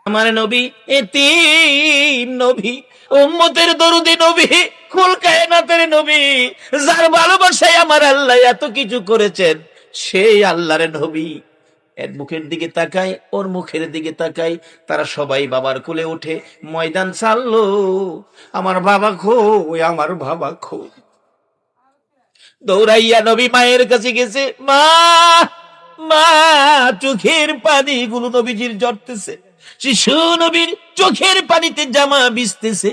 আমার নবী এতিম নবী, উম্মতের দরুদি নবী, কুল কায়নাতের নবী, যার ভালোবাসায় আমার আল্লাহ এত কিছু করেছেন, সেই আল্লাহর নবী। এর মুখের দিকে তাকাই, ওর মুখের দিকে তাকাই, তারা সবাই বাবার কোলে উঠে ময়দান ছাড়লো। আমার বাবা কই, আমার বাবা কই। দৌড়াইয়া নবী মায়ের কাছে গেছে। মা, মা, চোখের পানি গুলো নবীজির ঝরতেছে, শিশু নবীর চোখের পানিতে জামা ভিজতেছে।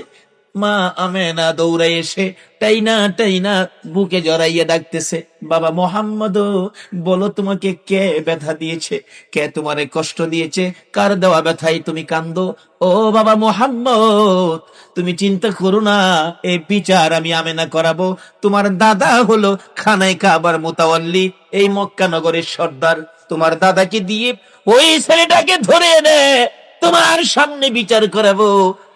মা আমেনা দৌড়াই এসে টাইনা বুকে জড়াইয়া ডাকতেছে, বাবা মোহাম্মদ, বলো তোমাকে কে ব্যথা দিয়েছে, কে তোমারে কষ্ট দিয়েছে, কার দেওয়া ব্যথায় তুমি কান্দো? ও বাবা মোহাম্মদ, তুমি চিন্তা করো না, এই বিচার আমি আমেনা করাবো। তোমার দাদা হলো খানায় কাবার মুতাওয়াল্লি, এই মক্কা নগরের সর্দার। তোমার দাদাকে দিয়ে ওই ছেলেটাকে ধরে এনে তোমার সামনে বিচার করাবো।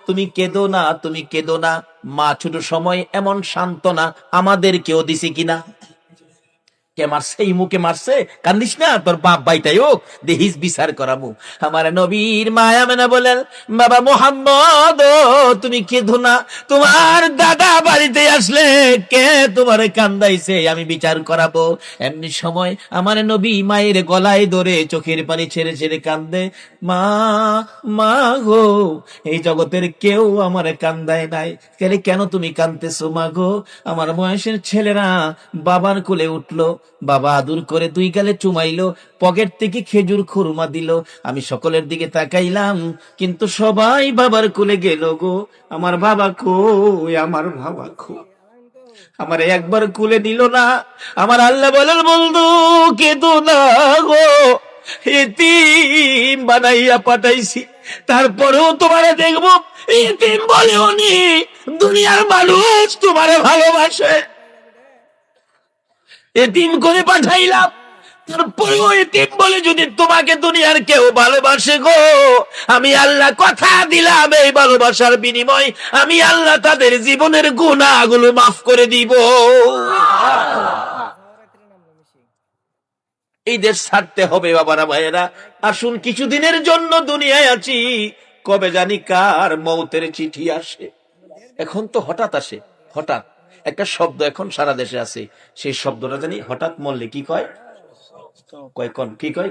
তুমি কেঁদো না, তুমি কেঁদো না। মা ছোট সময় এমন সান্ত্বনা আমাদের কেউ দিছে কিনা? কে মারছে? এই মুখে মারছে, কান্দিস না, তোর বাপ বাইটাই হোক, দেহিস বিচার করাবো। আমার নবীর মায়া মেনা বলেন, বাবা মোহাম্মদ, তুমি কেঁদো না, তোমার দাদা বাড়িতে আসলে কে তোমার কান্দাইছে, আমি বিচার করাবো। এমনি সময় আমার নবী মায়ের গলায় ধরে চোখের পানি ছেড়ে ছেড়ে কান্দে, মা, মা গো, এই জগতের কেউ আমার কান্দায় নাই, কেন তুমি কান্দতেছো মা গো? আমার বয়সের ছেলেরা বাবার কোলে উঠলো, বাবা আদর করে দুই গালে চুমাইলো, পকেট থেকে খেজুর খুরমা দিল। আমি সকলের দিকে তাকাইলাম, কিন্তু সবাই বাবার কোলে গেল গো। আমার বাবা কই, আমার বাবা কই? আমার একবার কুলে দিল না। আমার আল্লাহ বলেন, বন্ধু কেঁদো না গো, এতিম বানাইয়া পাঠাইছি, তারপরেও তোমারে দেখবো এতিম বলে উনি, দুনিয়ার মানুষ তোমারে ভালোবাসে, এতিম করে পাঠাইলাম, তারপরেও এতিম বলে যদি তোমাকে দুনিয়ার কেউ ভালোবাসে গো, আমি আল্লাহ কথা দিলাম, এই ভালোবাসার বিনিময় আমি আল্লাহ তাদের জীবনের গুনাহগুলো মাফ করে দিব। এই দেশ ছাড়তে হবে বাবারা ভাইয়েরা। আসুন, কিছুদিনের জন্য দুনিয়ায় আছি, কবে জানি কার মৌতের চিঠি আসে। এখন তো হঠাৎ আসে, হঠাৎ একটা শব্দ এখন সারা দেশে আছে, সেই শব্দটা জানি হঠাৎ মরলে কি কয়, কি কয়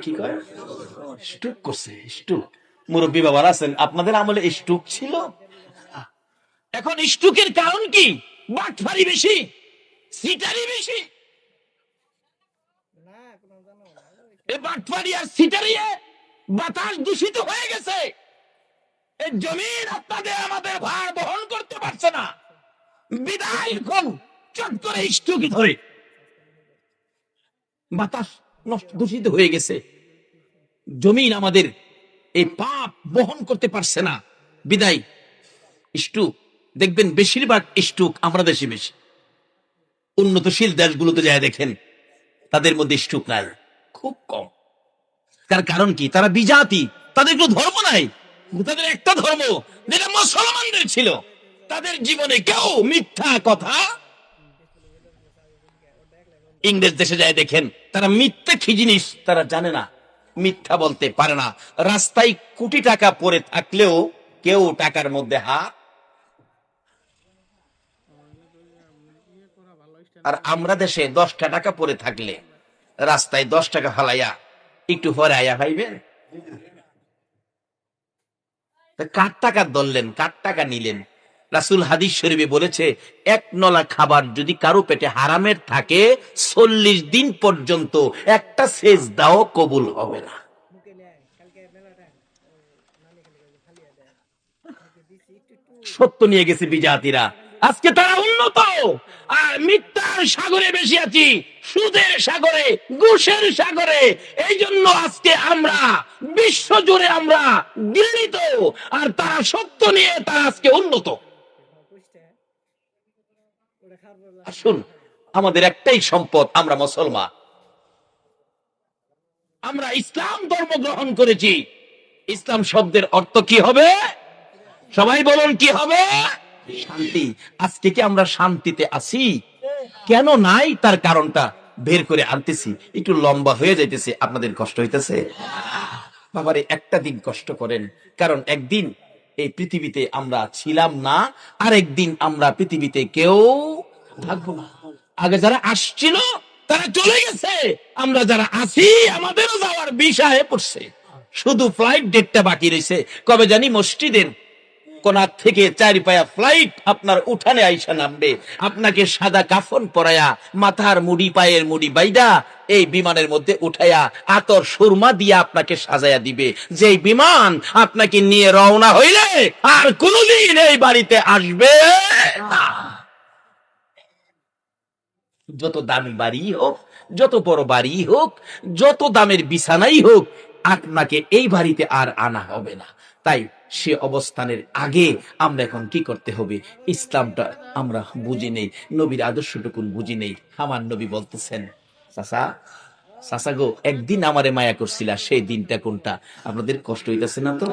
স্টুক করছে, স্টুক। মুরব্বী বাবার আছেন, আপনাদের আমলে স্টুক ছিল? এখন স্টুকের কারণ কি? বাটফারি বেশি, সিটারি বেশি। এই বাটফারি আর সিটারিয়ে বাতাস দূষিত হয়ে গেছে। এই জমিন আপনাদের আমাদের ভার বহন করতে পারছে না, বিদায় এখন চট করে স্টুকি ধরে বাতাস নষ্ট, দূষিত হয়ে গেছে। জমিন আমাদের এই পাপ বহন করতে পারছে না, বিদায় স্টুক। দেখবেন বেশিরভাগ স্টুক আমরা দেশে বেশি। উন্নতশীল দেশগুলোতে যায় দেখেন, তাদের মধ্যে স্টুক নাই, খুব কম। তার কারণ কি? তারা বিজাতি, তাদের কোনো ধর্ম নাই। তাদের একটা ধর্ম, যেটা মুসলমানদের ছিল। তাদের জীবনে কেউ মিথ্যা কথা, ইংরেজ দেশে যায় দেখেন, তারা মিথ্যা কি জিনিস তারা জানে না, মিথ্যা বলতে পারে না। রাস্তায় কোটি টাকা পড়ে থাকলেও কেউ টাকার মধ্যে হাত। আর আমরা দেশে 10টা টাকা পড়ে থাকলে রাস্তায় 10 টাকা ফালাইয়া একটু পরে আয়া ভাইবেন, কার টাকা ধরলেন, কার টাকা নিলেন? রাসূল হাদিস শরীফে বলেছে, এক নলা খাবার যদি কারো পেটে হারামের থাকে, 40 দিন পর্যন্ত একটা সেজদাও কবুল হবে না। সত্য নিয়ে গেছে বিজাতিরা। আজকে তারা উন্নত, আর মিথ্যার সাগরে বেশি আছি, সুদের সাগরে, ঘুষের সাগরে। এই জন্য আজকে আমরা বিশ্ব জুড়ে আমরা গৃহীত, আর তারা সত্য নিয়ে তারা আজকে উন্নত। আসুন, আমাদের একটাই সম্পদ, আমরা মুসলমান, আমরা ইসলাম ধর্ম গ্রহণ করেছি। ইসলাম শব্দের অর্থ কি হবে? সবাই বলুন, কি হবে? শান্তি। আজকে কি আমরা শান্তিতে আছি? কেন নাই, তার কারণটা বের করে আনতেছি। একটু লম্বা হয়ে যাইতেছে, আপনাদের কষ্ট হইতেছে? বাবারে একটা দিন কষ্ট করেন, কারণ একদিন এই পৃথিবীতে আমরা ছিলাম না, আর একদিন আমরা পৃথিবীতে কেউ থাকবো না। আগে যারা আসছিল তারা চলে গেছে, আমরা যারা আছি আমাদেরও যাওয়ার বিষয়ে পড়ছে, শুধু ফ্লাইট ডেটটা বাকি রয়েছে। কবে জানি মসজিদের কোনার থেকে 4 পায়া ফ্লাইট আপনার উঠানে আইসা নামবে, আপনাকে সাদা কাফন পরায়া, মাথার মুড়ি পায়ের মুড়ি বাইদা এই বিমানের মধ্যে উঠায়া আতর সুরমা দিয়া আপনাকে সাজায়া দিবে। যেই বিমান আপনাকে নিয়ে রওনা হইলে আর কোনদিন এই বাড়িতে আসবে না। যত দামি বাড়ি হোক, যত বড় বাড়ি হোক, যত দামের বিছানাই হোক, আপনাকে এই বাড়িতে আর আনা হবে না। তাই সে অবস্থানের আগে আমরা এখন কি করতে হবে? ইসলামটা আমরা বুঝি নেই, নবীর আদর্শটুকুন বুঝি নেই। আমার নবী বলতেছেন, চাচা চাচা গো, একদিন আমারে মায়া করছিলা, সেই দিনটা কোনটা? আপনাদের কষ্ট হইতেছে না তো?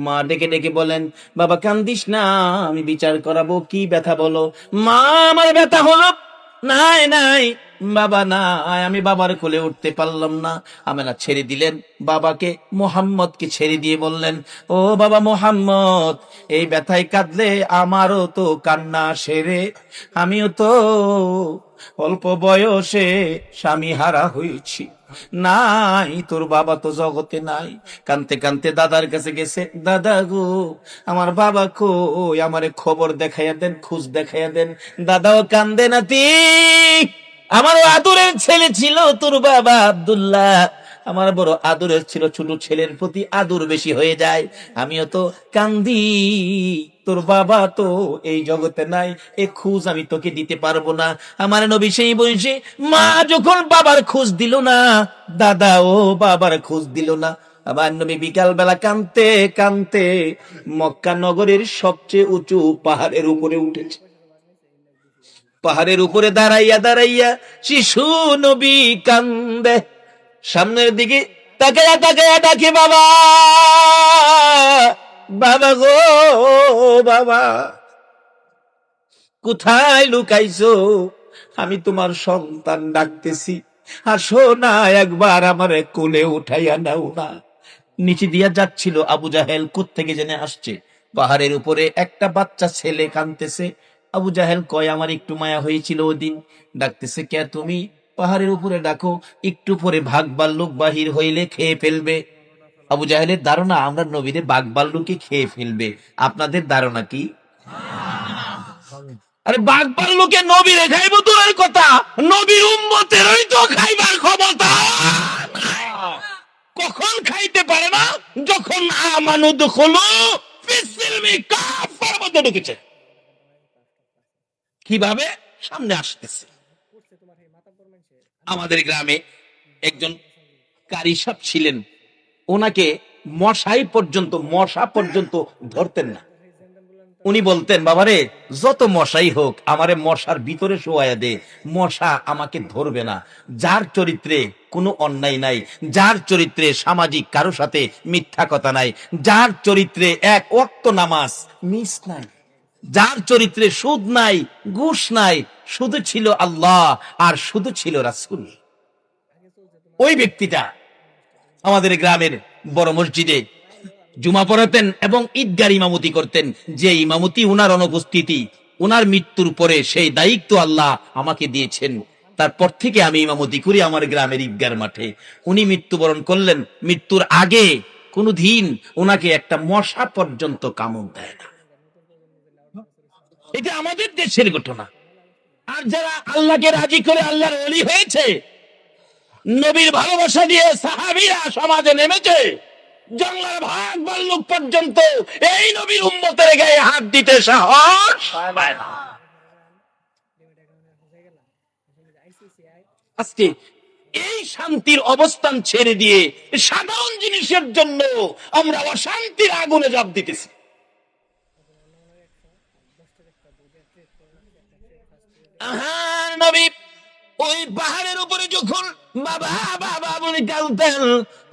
মা ডেকে ডেকে বলেন, বাবা কান্দিস না, আমি বিচার করাবো, কি ব্যথা বলো। মা, আমার ব্যথা হলো নাই নাই বাবা নাই, আমি বাবার কোলে উঠতে পারলাম না। আমেনা ছেড়ে দিলেন বাবাকে, মোহাম্মদকে ছেড়ে দিয়ে বললেন, ও বাবা মোহাম্মদ, এই ব্যথায় কাঁদলে আমারও তো কান্না সেরে, আমিও তো অল্প বয়সে স্বামী হারা হয়েছি, নাই তোর বাবা তো জগতে নাই। কানতে কানতে দাদার কাছে গেছে, দাদা গো, আমার বাবা কই, আমারে খবর দেখাইয়া দেন, খোঁজ দেখাইয়া দেন। দাদাও কান্দে, নাতি আমার আদরের ছেলে ছিল তোর বাবা আব্দুল্লাহ, আমার বড় আদরের ছিল, ছোট ছেলের প্রতি আদর বেশি হয়ে যায়, আমিও তো কান্দি, তোর বাবা তো এই জগতে নাই, এ খোঁজ আমি তোকে দিতে পারবো না। আমার নবী সেই বয়সে মা যখন বাবার খোঁজ দিল না, দাদা ও বাবার খোঁজ দিল না, আমার নবী বিকাল বেলা কানতে কানতে মক্কা নগরের সবচেয়ে উঁচু পাহাড়ের উপরে উঠেছে। পাহাড়ের উপরে দাঁড়াইয়া দাঁড়াইয়া শিশু নবী কান্দে, সামনের দিকে তাকাইয়া তাকাইয়া ডাকে, বাবা বাবা গো বাবা, কোথায় লুকাইছো? আমি তোমার সন্তান ডাকতেছি, আসো না একবার আমারে কোলে উঠাইয়া নাও না। নিচে দিয়া যাচ্ছিল আবু জাহেল, কোত্থেকে জেনে আসছে, পাহাড়ের উপরে একটা বাচ্চা ছেলে কাঁদতেছে। আবু জাহেল কয়, আমার একটু মায়া হয়েছিল ওদিন। ডাকতেছে, কে তুমি? পাহাড়ের উপরে ডাকো, একটু পরে ভাগ ভাল্লুক বাহির হইলে খেয়ে ফেলবে। আবু জাহেলের ধারণা আমরা নবীরে বাঘ ভাল্লুকে খেয়ে ফেলবে। আপনাদের ধারণা কি? আরে বাঘ ভাল্লুকে নবীরে খাইবো দূরের কথা, নবীর উম্মতেরই তো খাইবার ক্ষমতা কখন খাইতে পারে না? যখন আমানু দুখুলু ফিসসিলমি কাফার মধ্যে ঢুকেছে। কিভাবে? সামনে আসতেছে। আমাদের গ্রামে একজন কারি সাহেব ছিলেন, ওনাকে মশা পর্যন্ত ধরতেন না। উনি বলতেন, বাবারে যত মশাই হোক আমারে মশার ভিতরে শোয়াইয়া দে, মশা আমাকে ধরবে না। যার চরিত্রে কোনো অন্যায় নাই, যার চরিত্রে সামাজিক কারো সাথে মিথ্যা কথা নাই, যার চরিত্রে এক ওয়াক্ত নামাজ মিস নাই, যার চরিত্রে সুদ নাই, ঘুষ নাই, শুধু ছিল আল্লাহ আর শুধু ছিল রাসূল, ওই ব্যক্তিটা আমাদের গ্রামের বড় মসজিদে জুমা পড়াতেন এবং ঈদগার ইমামতি করতেন। যে ইমামতি উনার অনুপস্থিতি, উনার মৃত্যুর পরে সেই দায়িত্ব আল্লাহ আমাকে দিয়েছেন। তারপর থেকে আমি ইমামতি করি আমার গ্রামের ঈদগার মাঠে। উনি মৃত্যুবরণ করলেন, মৃত্যুর আগে কোনো দিন উনাকে একটা মশা পর্যন্ত কামড় দেয় না। এটা আমাদের দেশের ঘটনা। আর যারা আল্লাহকে রাজি করে আল্লাহর ওলি হয়েছে, নবীর ভালোবাসা দিয়ে সাহাবীরা সমাজে নেমেছে, জঙ্গলের ভাগ ভাল্লুক পর্যন্ত এই নবীর উম্মতের গায়ে হাত দিতে সাহস পায় না। আজকে এই শান্তির অবস্থান ছেড়ে দিয়ে সাধারণ জিনিসের জন্য আমরা অশান্তির আগুনে ঝাঁপ দিতেছি। নবী ওই পাহাড়ের উপরে যখন বাবা বাবা বলে কাঁদতেন,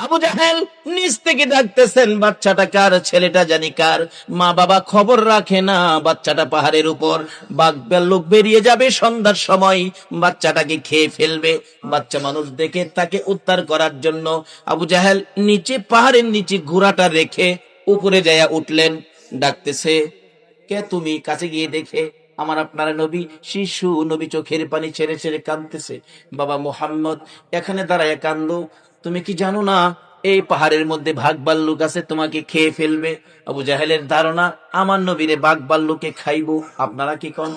আবু জাহেল নিচ থেকে ডাকতেছেন, বাচ্চাটা কার, ছেলেটা জানি কার। মা বাবা খবর রাখে না, বাচ্চাটা পাহাড়ের উপর, বাঘ ভাল্লুক বেরিয়ে যাবে সন্ধ্যার সময়, বাচ্চাটাকে খেয়ে ফেলবে। বাচ্চা মানুষ দেখে তাকে উদ্ধার করার জন্য আবু জাহেল নিচে, পাহাড়ের নিচে ঘোড়াটা রেখে উপরে যাইয়া উঠলেন। ডাকতেছে, কে তুমি? কাছে গিয়ে দেখে আমার আপনার নবী, শিশু নবী চোখের পানি ছেড়ে ছেড়ে কাঁদতেছে। বাবা মুহাম্মদ এখানে দাঁড়ায় কান্দো, তুমি কি জানো না এই পাহাড়ের মধ্যে বাঘ ভাল্লুক আছে, তোমাকে খেয়ে ফেলবে। আবু জাহেলের ধারণা আমার নবীরে বাঘ ভাল্লুকে খাইবো। আপনারা কি কোন?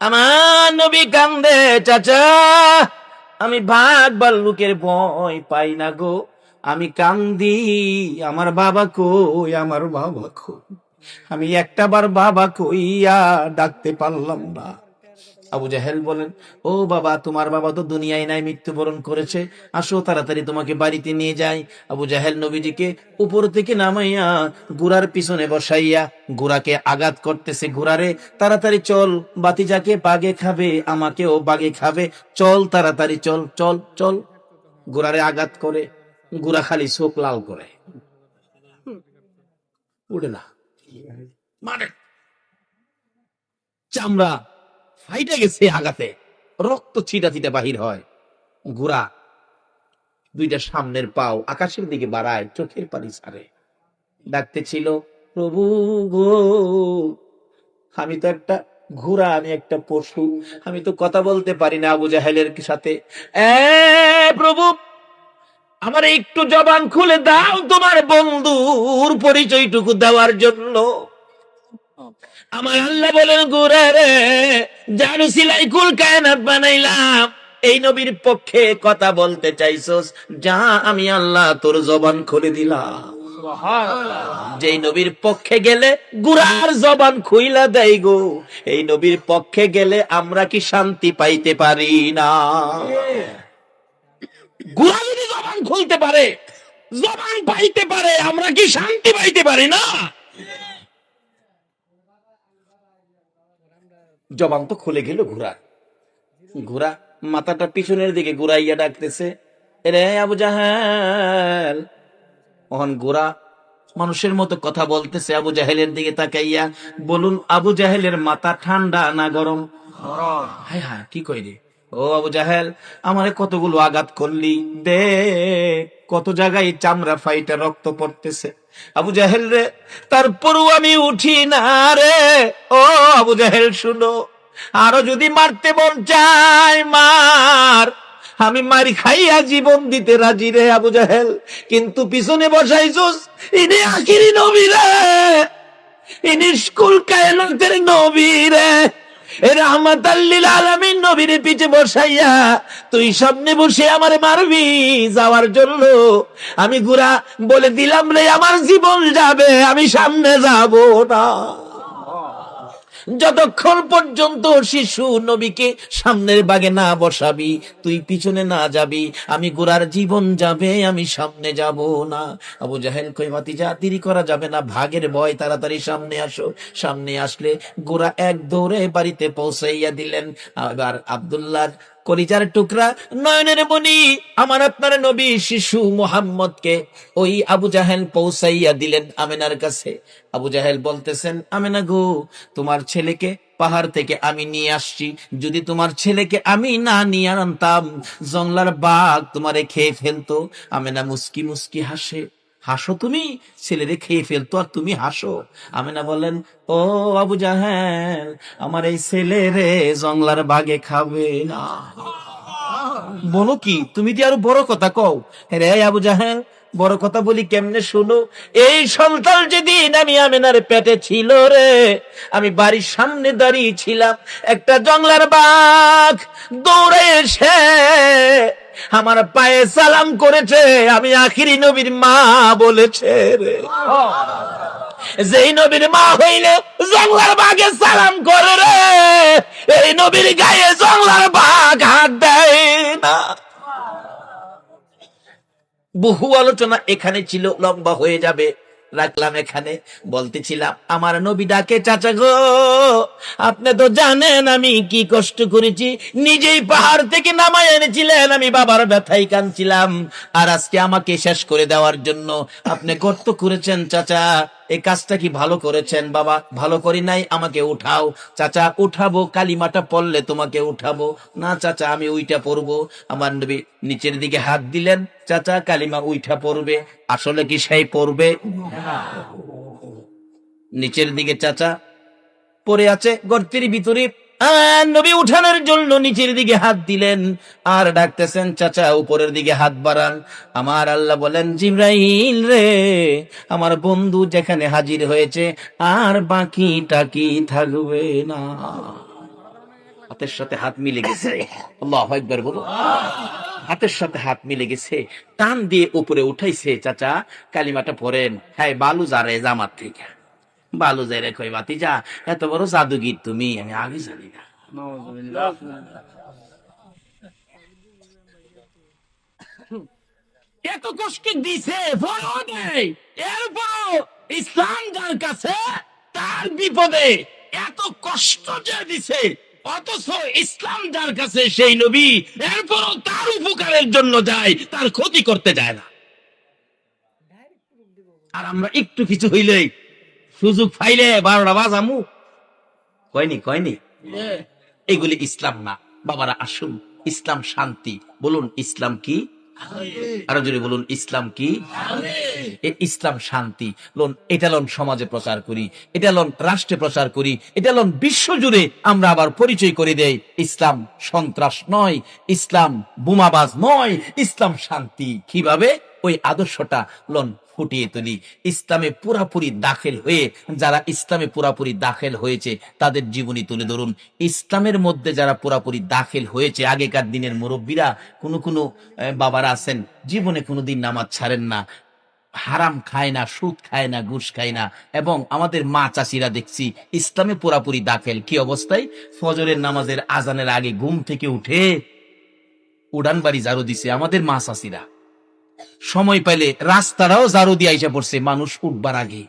আমার নবী কান্দে, চাচা আমি বাঘ ভাল্লুকের ভয় পাই না গো, আমি কান্দি আমার বাবা কই, আমার বাবা কই, আমি একটাবার বাবা কইয়া ডাকতে পারলাম না। আবু জাহেল বলেন, ও বাবা, তোমার বাবা তো দুনিয়ায় নাই, মৃত্যুবরণ করেছে, আসো তাড়াতাড়ি তোমাকে বাড়িতে নিয়ে যাই। আবু জাহেল নবীজিকে উপর থেকে নামাইয়া ঘোড়ার পিছনে বসাইয়া ঘোড়াকে আঘাত করতেছে, ঘোড়ারে তাড়াতাড়ি চল, বাতিজাকে বাগে খাবে, আমাকেও বাগে খাবে, চল তাড়াতাড়ি চল চল চল। ঘোড়ারে আঘাত করে, ঘোড়া খালি চোখ লাল করে, উঠে না, মানে চামড়া ফাইটে গেছে আঘাতে, রক্ত ছিটা ছিটা বাহির হয়। ঘোড়া দুইটা সামনের পাও আকাশের দিকে বাড়ায়, চোখের পানি ছাড়ে, ডাকতেছিল, প্রভু গো, আমি তো একটা ঘোড়া, আমি একটা পশু, আমি তো কথা বলতে পারি না আবু জাহেলের সাথে। প্রভু, আমার একটু জবান খুলে দাও তোমার বন্ধুর পরিচয়টুকু দেওয়ার জন্য। আমার আল্লাহ বলেন, ঘোড়া রে, জানু সিলাই কুল কায়নাত বানাইলাম, এই নবীর পক্ষে কথা বলতে চাইছস, যা আমি আল্লাহ তোর জবান খুলে দিলাম। যেই নবীর পক্ষে গেলে ঘোড়ার জবান খুইলা দেয় গো, এই নবীর পক্ষে গেলে আমরা কি শান্তি পাইতে পারি না? ঘোড়া যদি জবান খুলতে পারে, জবান পাইতে পারে, আমরা কি শান্তি পাইতে পারি না? জবান তো খুলে গেল ঘোড়া, ঘোড়া মাথাটা পিছনের দিকে ঘুরাইয়া ডাকতেছে, রে আবু জাহেল। ওহন ঘোড়া মানুষের মতো কথা বলতেছে, আবু জাহেলের দিকে তাকাইয়া, বলুন আবু জাহেলের মাথা ঠান্ডা না গরম? হায় হায়, কি কই রে? ও আবু জাহেল, আমারে কতগুলো আঘাত করলি, দে কত জায়গায় চামড়া ফাইটা রক্ত পড়তেছে। আবু জাহেল রে, তারপরও আমি উঠি না রে। ও আবু জাহেল শুনো, আরো যদি মারতে মন চায় মার, আমি মারি খাইয়া জীবন দিতে রাজি রে আবু জাহেল, কিন্তু পিছনে বসাইছস ইনি আখিরি নবী রে, ইনি স্কুল কায়নাতের নবী রে, রাহমাতাল লিল আলামিন নবীর পিছে বসাইয়া তুই সামনে বসে আমারে মারবি যাওয়ার জন্য। আমি ঘোড়া বলে দিলাম রে, আমার জীবন যাবে, আমি সামনে যাব না। যতক্ষণ পর্যন্ত শিশু নবীকে সামনের বাগে না বসাবি, তুই পিছনে না যাবি, আমি ঘোড়ার জীবন যাবে, আমি সামনে যাব না। আবু জাহেল কই, ভাতিজা দেরি করা যাবে না, ভাগের ভয়, তাড়াতাড়ি সামনে আসো। সামনে আসলে ঘোড়া এক দৌড়ে বাড়িতে পৌঁছাইয়া দিলেন। আবার আব্দুল্লাহ কলিজার টুকরা, নয়নের মণি, আমার আপনার নবী শিশু মুহাম্মদকে ওই আবু জাহেল পৌঁছাইয়া দিলেন আমেনার কাছে। আবু জাহেল বলতেছেন, আমেনা গো, তোমার ছেলেকে পাহাড় থেকে আমি নিয়ে আসছি, যদি তোমার ছেলেকে আমি না নিয়ে আনতাম, জংলার বাঘ তোমারে খেয়ে ফেলতো। আমেনা মুস্কি মুস্কি হাসে, হাসো তুমি, ছেলেরে খেয়ে ফেলতো আর তুমি হাসো। আমেনা বলেন, ও আবু জাহেল, আমার এই ছেলেরে জংলার বাঘে খাবে না। বলো কি, তুমি তো আরো বড় কথা কও। রে আবু জাহেল, বড় কথা বলি কেমনে শুনো। এই সন্তান যেদিন আমি আমেনার পেটে ছিল রে, আমি বাড়ির সামনে দাঁড়িয়ে ছিলাম, একটা জংলার বাঘ দৌড়ে এসে আমার পায়ে সালাম করেছে, আমি আখিরি নবীর মা বলেছে রে। যেই নবীর মা হইলে জংলার বাঘে সালাম করে রে, এই নবীর গায়ে জংলার বাঘ হাত দেয় না। বহু আলোচনা এখানে ছিল, লম্বা হয়ে যাবে, রাখলাম এখানে। বলতেছিলাম আমার নবী ডাকে, চাচা গো আপনি তো জানেন আমি কি কষ্ট করেছি, নিজেই পাহাড় থেকে নামায় এনেছিলেন, আমি বাবার ব্যথায় কাঁদছিলাম, আর আজকে আমাকে শেষ করে দেওয়ার জন্য আপনি গর্ত করেছেন। চাচা এই কাজটা কি ভালো করেছেন? বাবা ভালো করি নাই, আমাকে উঠাও। চাচা উঠাবো, কালিমাটা পড়লে তোমাকে উঠাবো। না চাচা আমি উইটা পড়বো। আমার নবী নিচের দিকে হাত দিলেন, চাচা কালিমা উইঠা পড়বে। আসলে কি সেই পড়বে? নিচের দিকে চাচা পড়ে আছে গর্তের ভিতরে। নবী উঠানোর জন্য নিচের দিকে হাত দিলেন আর ডাকতেছেন, চাচা উপরের দিকে হাত বাড়ান। আমার আল্লাহ বলেন, জিব্রাইল রে আমার বন্ধু যেখানে হাজির হয়েছে আর বাকিটা কি থাকবে না। হাতের সাথে হাত মিলে গেছে। আল্লাহু আকবার বলো। হাতের সাথে হাত মিলে গেছে, টান দিয়ে উপরে উঠাইছে। চাচা কালিমাটা পড়েন। হ্যাঁ বালু যারে জামাত থেকে বালু যাই রেখো বাতি যা, এত বড় জাদুগির তুমি, আমি আগে জানি না। এত কষ্ট দিছে এরপরও ইসলাম যার কাছে তার বিপদে এত কষ্ট যে দিছে, অথচ ইসলাম যার কাছে সেই নবী এরপরও তার উপকারের জন্য যায়, তার ক্ষতি করতে যায় না। আর আমরা একটু কিছু হইলেই সুযোগ পাইলে 12টা বাজামু, কয়নি কয়নি। এগুলি ইসলাম না। বাবারা আসুন, ইসলাম শান্তি। বলুন ইসলাম কি? আরো জোরে বলুন ইসলাম কি? ইসলাম শান্তি। লোন এটা লোন সমাজে প্রচার করি, এটা লোন রাষ্ট্রে প্রচার করি, এটা লোন বিশ্ব জুড়ে আমরা আবার পরিচয় করে দেই। ইসলাম সন্ত্রাস নয়, ইসলাম বোমাবাজ নয়, ইসলাম শান্তি। কিভাবে? ওই আদর্শটা লোন ফুটিয়ে তুলি। ইসলামে পুরাপুরি দাখিল হয়ে, যারা ইসলামে পুরাপুরি দাখিল হয়েছে তাদের জীবনী তুলে ধরুন। ইসলামের মধ্যে যারা পুরাপুরি দাখিল হয়েছে, আগেকার দিনের মুরব্বীরা, কোনো বাবারা আছেন জীবনে কোনোদিন নামাজ ছাড়েন না, হারাম খায় না, সুদ খায় না, ঘুষ খায় না। এবং আমাদের মা চাষিরা দেখছি ইসলামে পুরাপুরি দাখিল। কি অবস্থায়? ফজরের নামাজের আজানের আগে ঘুম থেকে উঠে উড়ান বাড়ি ঝাড়ু দিছে আমাদের মা চাষিরা। সময় পাইলে রাস্তাটাও ঝাড়ু দিয়ে আইসা পড়ছে মানুষ উঠবার আগে।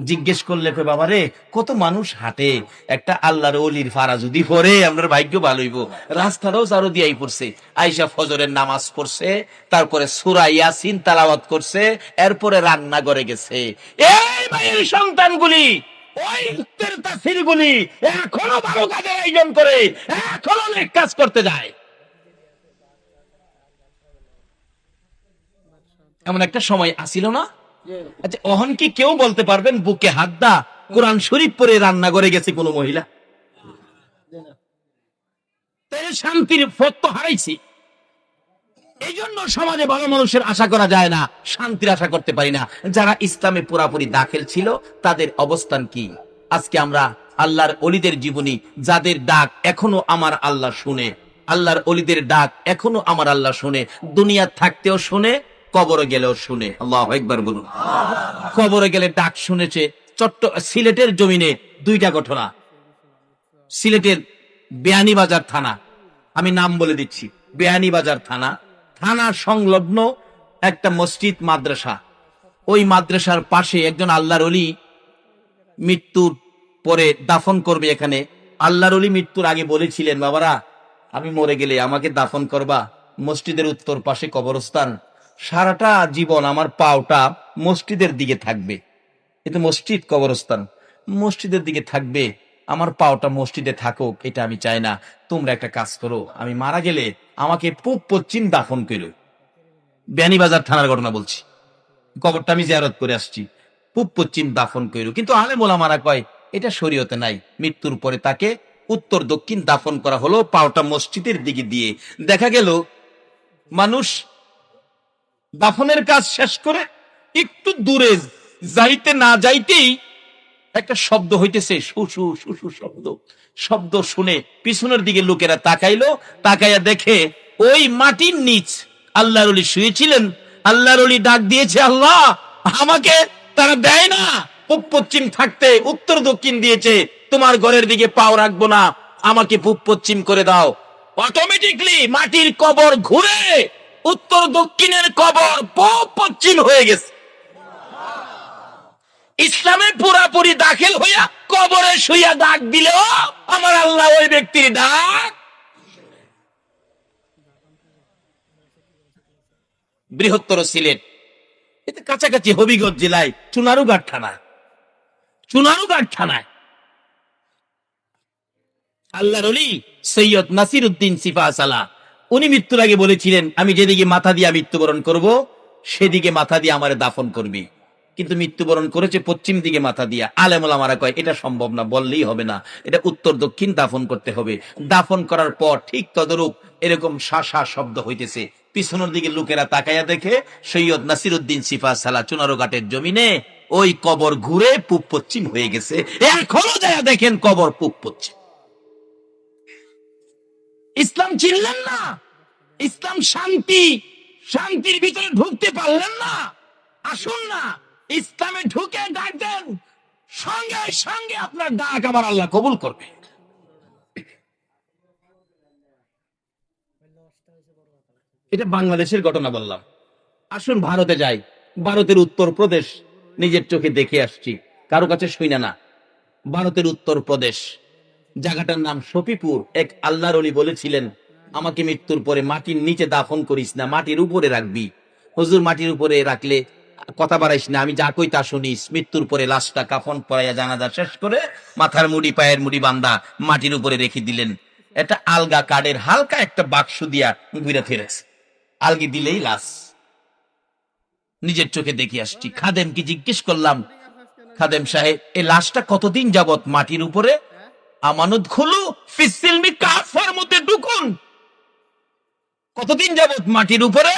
জিজ্ঞেস করলে বাবারে কত মানুষ হাঁটে, একটা আল্লাহর ওলির ফারা যদি পড়ে আমরা ভাগ্য ভালো হইব। রাস্তাটাও ঝাড়ু দিয়ে পড়ছে, আইসা ফজরের নামাজ পড়ছে, তারপরে সূরা ইয়াসিন তেলাওয়াত করছে, এরপরে রান্না করে গেছে। এই ভাইয়ের সন্তানগুলি ওই তাফসীরগুলি এখনো ভালো কাজের আয়োজন করে, এখনো অনেক কাজ করতে যায়। এমন একটা সময় আসিল না? আচ্ছা অহন কি কেউ বলতে পারবেন বুকে হাত দা কোরআন শরীফ পরে রান্না করে গেছে কোন মহিলা? শান্তির পথ তো হারাইছি। এই জন্য সমাজে ভালো মানুষের আশা করা যায় না, শান্তির আশা করতে পারি না। যারা ইসলামে পুরাপুরি দাখিল ছিল তাদের অবস্থান কি? আজকে আমরা আল্লাহর ওলিদের জীবনী, যাদের ডাক এখনো আমার আল্লাহ শুনে, আল্লাহর ওলিদের ডাক এখনো আমার আল্লাহ শুনে, দুনিয়া থাকতেও শুনে, কবরে গেলেও শুনে। আল্লাহু আকবার বলুন। কবরে গেলে ডাক শুনেছে। সিলেটের জমিনে 2টা ঘটনা। সিলেটের বেয়ানীবাজার থানা, আমি নাম বলে দিচ্ছি, বেয়ানীবাজার থানা, থানা সংলগ্ন একটা মসজিদ মাদ্রাসা। ওই মাদ্রাসার পাশে একজন আল্লাহর ওলি মৃত্যুর পরে দাফন করবে এখানে। আল্লাহর ওলি মৃত্যুর আগে বলেছিলেন, বাবারা আমি মরে গেলে আমাকে দাফন করবা মসজিদের উত্তর পাশে কবরস্থান, সারাটা জীবন আমার পাওটা মসজিদের দিকে থাকবে। এটা মসজিদ, কবরস্থান মসজিদের দিকে থাকবে, আমার পাওটা মসজিদে থাকুক, এটা আমি চাই না। তোমরা একটা কাজ করো, আমি মারা গেলে আমাকে পূব পশ্চিম দাফন করো। বেয়ানীবাজার থানার ঘটনা বলছি, কবরটা আমি জিয়ারত করে আসছি, পূব পশ্চিম দাফন করো। কিন্তু আলেম ওলামারা কয় এটা শরীয়তে নাই। মৃত্যুর পরে তাকে উত্তর দক্ষিণ দাফন করা হলো, পাওটা মসজিদের দিকে দিয়ে। দেখা গেল মানুষ দাফনের কাজ শেষ করে একটু দূরে যাইতে না যাইতেই একটা শব্দ হইতেছে, শুশু শুশু শব্দ। শব্দ শুনে পিছনের দিকে লোকেরা তাকাইলো, তাকাইয়া দেখে ওই মাটির নিচ আল্লাহর ওলি শুয়েছিলেন। আল্লাহর ওলি ডাক দিয়েছে, আল্লাহ আমাকে তারা দেয় না, পূব পশ্চিম থাকতে উত্তর দক্ষিণ দিয়েছে, তোমার ঘরের দিকে পাও রাখবো না, আমাকে পূব পশ্চিম করে দাও। অটোমেটিকলি মাটির কবর ঘুরে উত্তর দক্ষিণের কবর পূব পশ্চিম হয়ে গেছে। ইসলামে পুরাপুরি দাখিল হইয়া কবরে শুইয়া ডাক দিলেও আমার আল্লাহ ওই ব্যক্তির ডাক। বৃহত্তর সিলেট, এতে কাছাকাছি হবিগঞ্জ জেলায় চুনারুঘাট থানায় আল্লাহর ওলি সৈয়দ নাসির উদ্দিন সিফা সালা, উনি মৃত্যুর আগে বলেছিলেন, আমি যেদিকে মাথা দিয়ে মৃত্যুবরণ করব সেদিকে মাথা দিয়ে আমারে দাফন করবি। কিন্তু মৃত্যুবরণ করেছে পশ্চিম দিকে মাথা দিয়া। আলেম ওলামারা কয় এটা সম্ভব না, বললেই হবে না, এটা উত্তর দক্ষিণ দাফন করতে হবে। দাফন করার পর ঠিক তদরূপ এরকম শাসা শব্দ হইতেছে। পিছনের দিকে লোকেরা তাকাইয়া দেখে সৈয়দ নাসির উদ্দিন সিফা সালা চুনারুঘাটের জমিনে ওই কবর ঘুরে পূব পশ্চিম হয়ে গেছে। এখনো যায় দেখেন কবর পূব পশ্চিম। ইসলাম চিনলেন না, ইসলাম শান্তি, শান্তির ভিতরে ঢুকতে পারলেন না। আসুন না, ইসলামে ঢুকে ডাক দেন, সঙ্গে সঙ্গে আপনার ডাক আমার আল্লাহ কবুল করবে। এটা বাংলাদেশের ঘটনা বললাম। আসুন ভারতে যাই। ভারতের উত্তরপ্রদেশ নিজের চোখে দেখে আসছি, কারো কাছে শুইনা না। ভারতের উত্তরপ্রদেশ, জায়গাটার নাম সফিপুর। এক আল্লাহর ওলি বলেছিলেন, আমাকে মৃত্যুর পরে মাটির নিচে দাফন করিস না, মাটির উপরে রাখবি। হুজুর, মাটির উপরে রাখলে কথা বাড়াইস না, আমি যা কই তা শুনিস। মৃত্যুর পরে লাশটা কাফন পরাইয়া জানাজা শেষ করে মাথার মুড়ি পায়ের মুড়ি বান্ধা মাটির উপরে রেখে দিলেন। এটা আলগা কাঠের হালকা একটা বাক্স দিয়া ঘুরে ফিরেছে, আলগি দিলেই লাশ। নিজের চোখে দেখে আসছি। খাদেম কি জিজ্ঞেস করলাম, খাদেম সাহেব এই লাশটা কতদিন যাবত মাটির উপরে? আমানত খুলু ফিসিলমি কাফার মধ্যে ঢুকুন, কতদিন যাবত মাটির উপরে?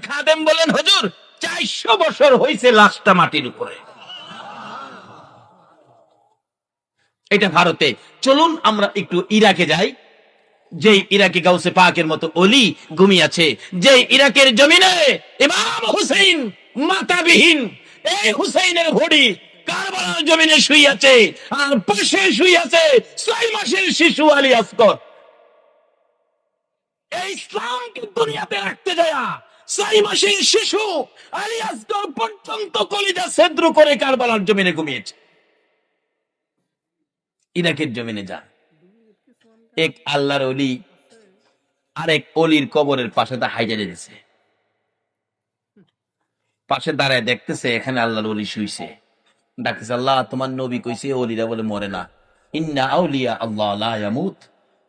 খাদেম বলেন, হুজুর 400 বছর হইছে লাশটা মাটির উপরে। এটা ভারতে। চলুন আমরা একটু ইরাকে যাই। যে ইরাকে গাউসে পাকের মতো অলি ঘুমিয়েছে, যে ইরাকের জমিনে ইমাম হুসেইন মাতাবিহীন, এই হুসেইনের ঘড়ি কারবালার জমিনে শুইয়াছে, আর পাশে শুইয়াছে 6 মাসের শিশু আলী আসগর। এই ইসলামকে দুনিয়াতে রাখতে যায় 6 মাসের শিশু আলী আসগর পর্যন্ত কলিজা ছেদ্র করে কারবালার জমিনে ঘুমিয়েছে। ইরাকের জমিনে যান, এক আল্লাহর ওলি আরেক অলির কবরের পাশে তা হাইজা দিয়েছে। পাশে দাঁড়ায় দেখতেছে এখানে আল্লাহর ওলি শুইছে। ডাকতেছে, আল্লাহ তোমার নবী কইছে ওলিরা বলে মরে না, ইন্না আউলিয়া আল্লাহ লা ইয়ামুত,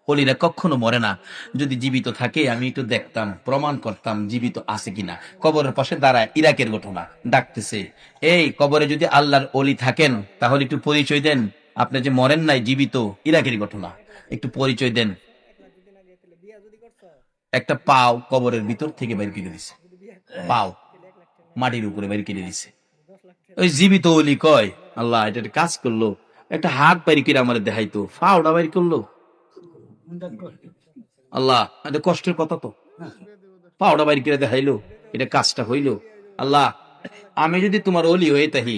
ওলিরা কখনো মরে না। যদি জীবিত থাকে আমি একটু দেখতাম, প্রমাণ করতাম জীবিত আছে কিনা। কবরের পাশে দাঁড়ায়, ইরাকের ঘটনা। ডাকতেছে, এই কবরে যদি আল্লাহর ওলি থাকেন তাহলে একটু পরিচয় দেন, আপনি যে মরেন নাই, জীবিত। ইরাকের ঘটনা, একটু পরিচয় দেন। একটা পাও কবরের ভিতর থেকে বের করে দিছে, পাও মাটির উপরে বের করে দিছে। ওই জীবিত ওলি কয়, আল্লাহ এটা কাজ করলো, একটা হাত বাইর করে আমার দেখাইতো, ফাওটা বাইর করলো। আল্লাহ এটা কষ্টের কথা তো, পাওটা বাইর করে দেখাইলো, এটা কাজটা হইলো। আল্লাহ আমি যদি তোমার ওলি হয়ে তাহি,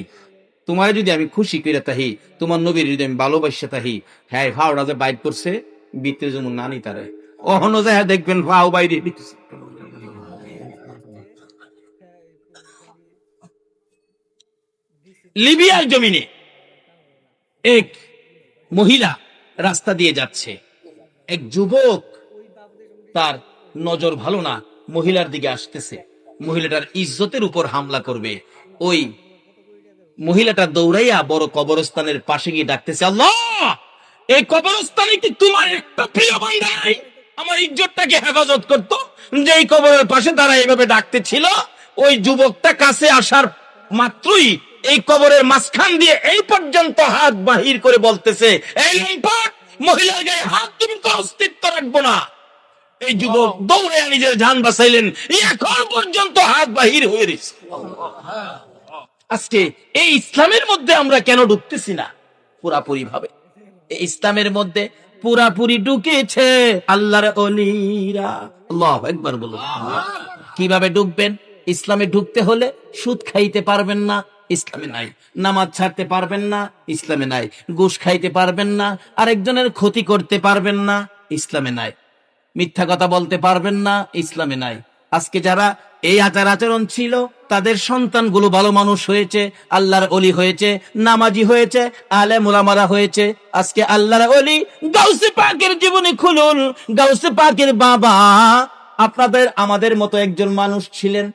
তোমার যদি আমি খুশি করে তাহি, তোমার নবীর যদি আমি ভালোবাসা তাহি, হ্যাঁ ফাওটা যে বাইর করছে ভিতরে যেমন নানি তারে অহনো যায় দেখবেন ফাও বাইরে। লিবিয়ার জমিনে এক মহিলা রাস্তা দিয়ে যাচ্ছে, এক যুবক তার নজর ভালো না, মহিলার দিকে আসতেছে, মহিলাটার ইজ্জতের উপর হামলা করবে। ওই মহিলাটা দৌড়াইয়া বড় কবরস্থানের পাশে গিয়ে ডাকতেছে, আল্লাহ এই কবরস্থানে কি তোমার একটা প্রিয় বান্দা নাই, আমার ইজ্জতটাকে হেফাজত করতো? যেই কবরের পাশে তারা এইভাবে ডাকতেছিল, ওই যুবকটা কাছে আসার মাত্রই এই কবরের মাঝখান দিয়ে এই পর্যন্ত হাত বাহির করে বলতেছে, এই লম্পট মহিলার গায়ে হাত, তুমি তো অস্তিত্ব রাখবো না। এই যুবক দৌড়ে নিজের জান বাঁচাইলেন, এখন পর্যন্ত হাত বাহির হয়ে রয়েছে। আজকে এই ইসলামের মধ্যে আমরা কেন ঢুকতেছি না পুরাপুরি ভাবে? ইসলামের মধ্যে পুরাপুরি ঢুকেছে আল্লাহর ওলিরা। আল্লাহু আকবার বলুন। কিভাবে ঢুকবেন? ইসলামে ঢুকতে হলে সুদ খাইতে পারবেন না, ইসলামে নাই। নামাজ ছাড়তে পারবেন না, ইসলামে নাই। ঘুষ খাইতে পারবেন না, আরেকজনের ক্ষতি করতে পারবেন না, ইসলামে নাই। মিথ্যা কথা বলতে পারবেন না, ইসলামে নাই। আজকে যারা এই আচার আচরণ ছিল, তাদের সন্তানগুলো ভালো মানুষ হয়েছে, আল্লাহর ওলি হয়েছে, নামাজি হয়েছে, আলেম ওলামারা হয়েছে। আজকে আল্লাহর ওলি গাউসে পাকের জীবনী খুলুন, গাউসে পাকের বাবা আপনাদের আমাদের মতো একজন মানুষ ছিলেন।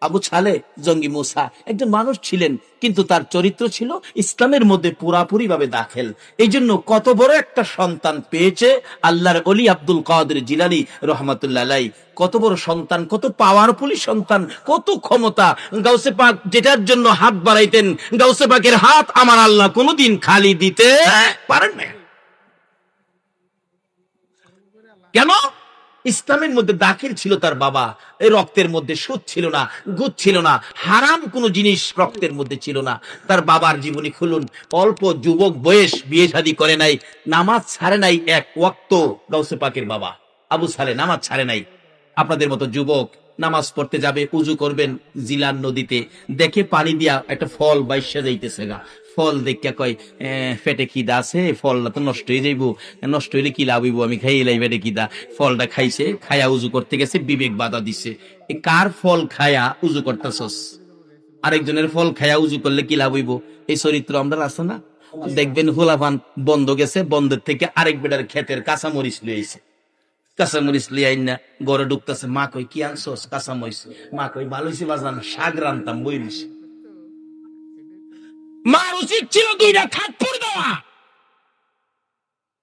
আবু ছালে জঙ্গি মুসা একজন মানুষ ছিলেন, কিন্তু তার চরিত্র ছিল ইসলামের মধ্যে পুরাপুরি ভাবে দাখিল। এই জন্য কত বড় একটা সন্তান পেয়েছে আল্লাহর ওলি আব্দুল কাদের জিলানী রহমাতুল্লাহ আলাইহি। কত বড় সন্তান, কত পাওয়ারফুলি সন্তান, কত ক্ষমতা। গাউসে পাক যেটার জন্য হাত বাড়াইতেন, গাউসে পাকের হাত আমার আল্লাহ কোনোদিন খালি দিতে পারেন না। কেন? ইসলামের মধ্যে দাখিল ছিল তার বাবা। এই রক্তের মধ্যে সুদ ছিল না, গুদ ছিল না, হারাম কোনো জিনিস রক্তের মধ্যে ছিল না। তার বাবার জীবনী খুলুন, অল্প যুবক বয়স, বিয়ে শাদী করে নাই, নামাজ ছাড়ে নাই এক ওয়াক্ত। গাউসে পাকের বাবা আবু সালে নামাজ ছাড়ে নাই। আপনাদের মতো যুবক নামাজ পড়তে যাবে, উজু করবেন জিলান নদীতে, দেখে পানি দিয়া একটা ফল বাইশা যাইতেছে গা, ফল দেখা কয় পেটে খিদা আছে, ফলটা তো নষ্ট হয়ে যাইব, নষ্ট হইলে কি লাভ হইব, আমি খাই লাই পেটে খিদা। ফলটা খাইছে, খায়া উজু করতে গেছে, বিবেক বাধা দিছে, কার ফল খায়া উজু করতেছস? আরেকজনের ফল খায়া উজু করলে কি লাভ হইব? এই চরিত্র আমরা আছে না? দেখবেন হোলাপান বন্ধ গেছে, বন্ধের থেকে আরেক বেটার ক্ষেতের কাঁচামরিচ লইছে, কাঁচামরিচ লিয়ে আইন না ঘরে ঢুকতেছে, মা কই কি আনছস? কাঁচামরিচ। মা কই ভালো হইছে বাজান, শাক রান্তাম বইরিস। মার উচিত ছিল দুইটা থাপ্পড় দেওয়া,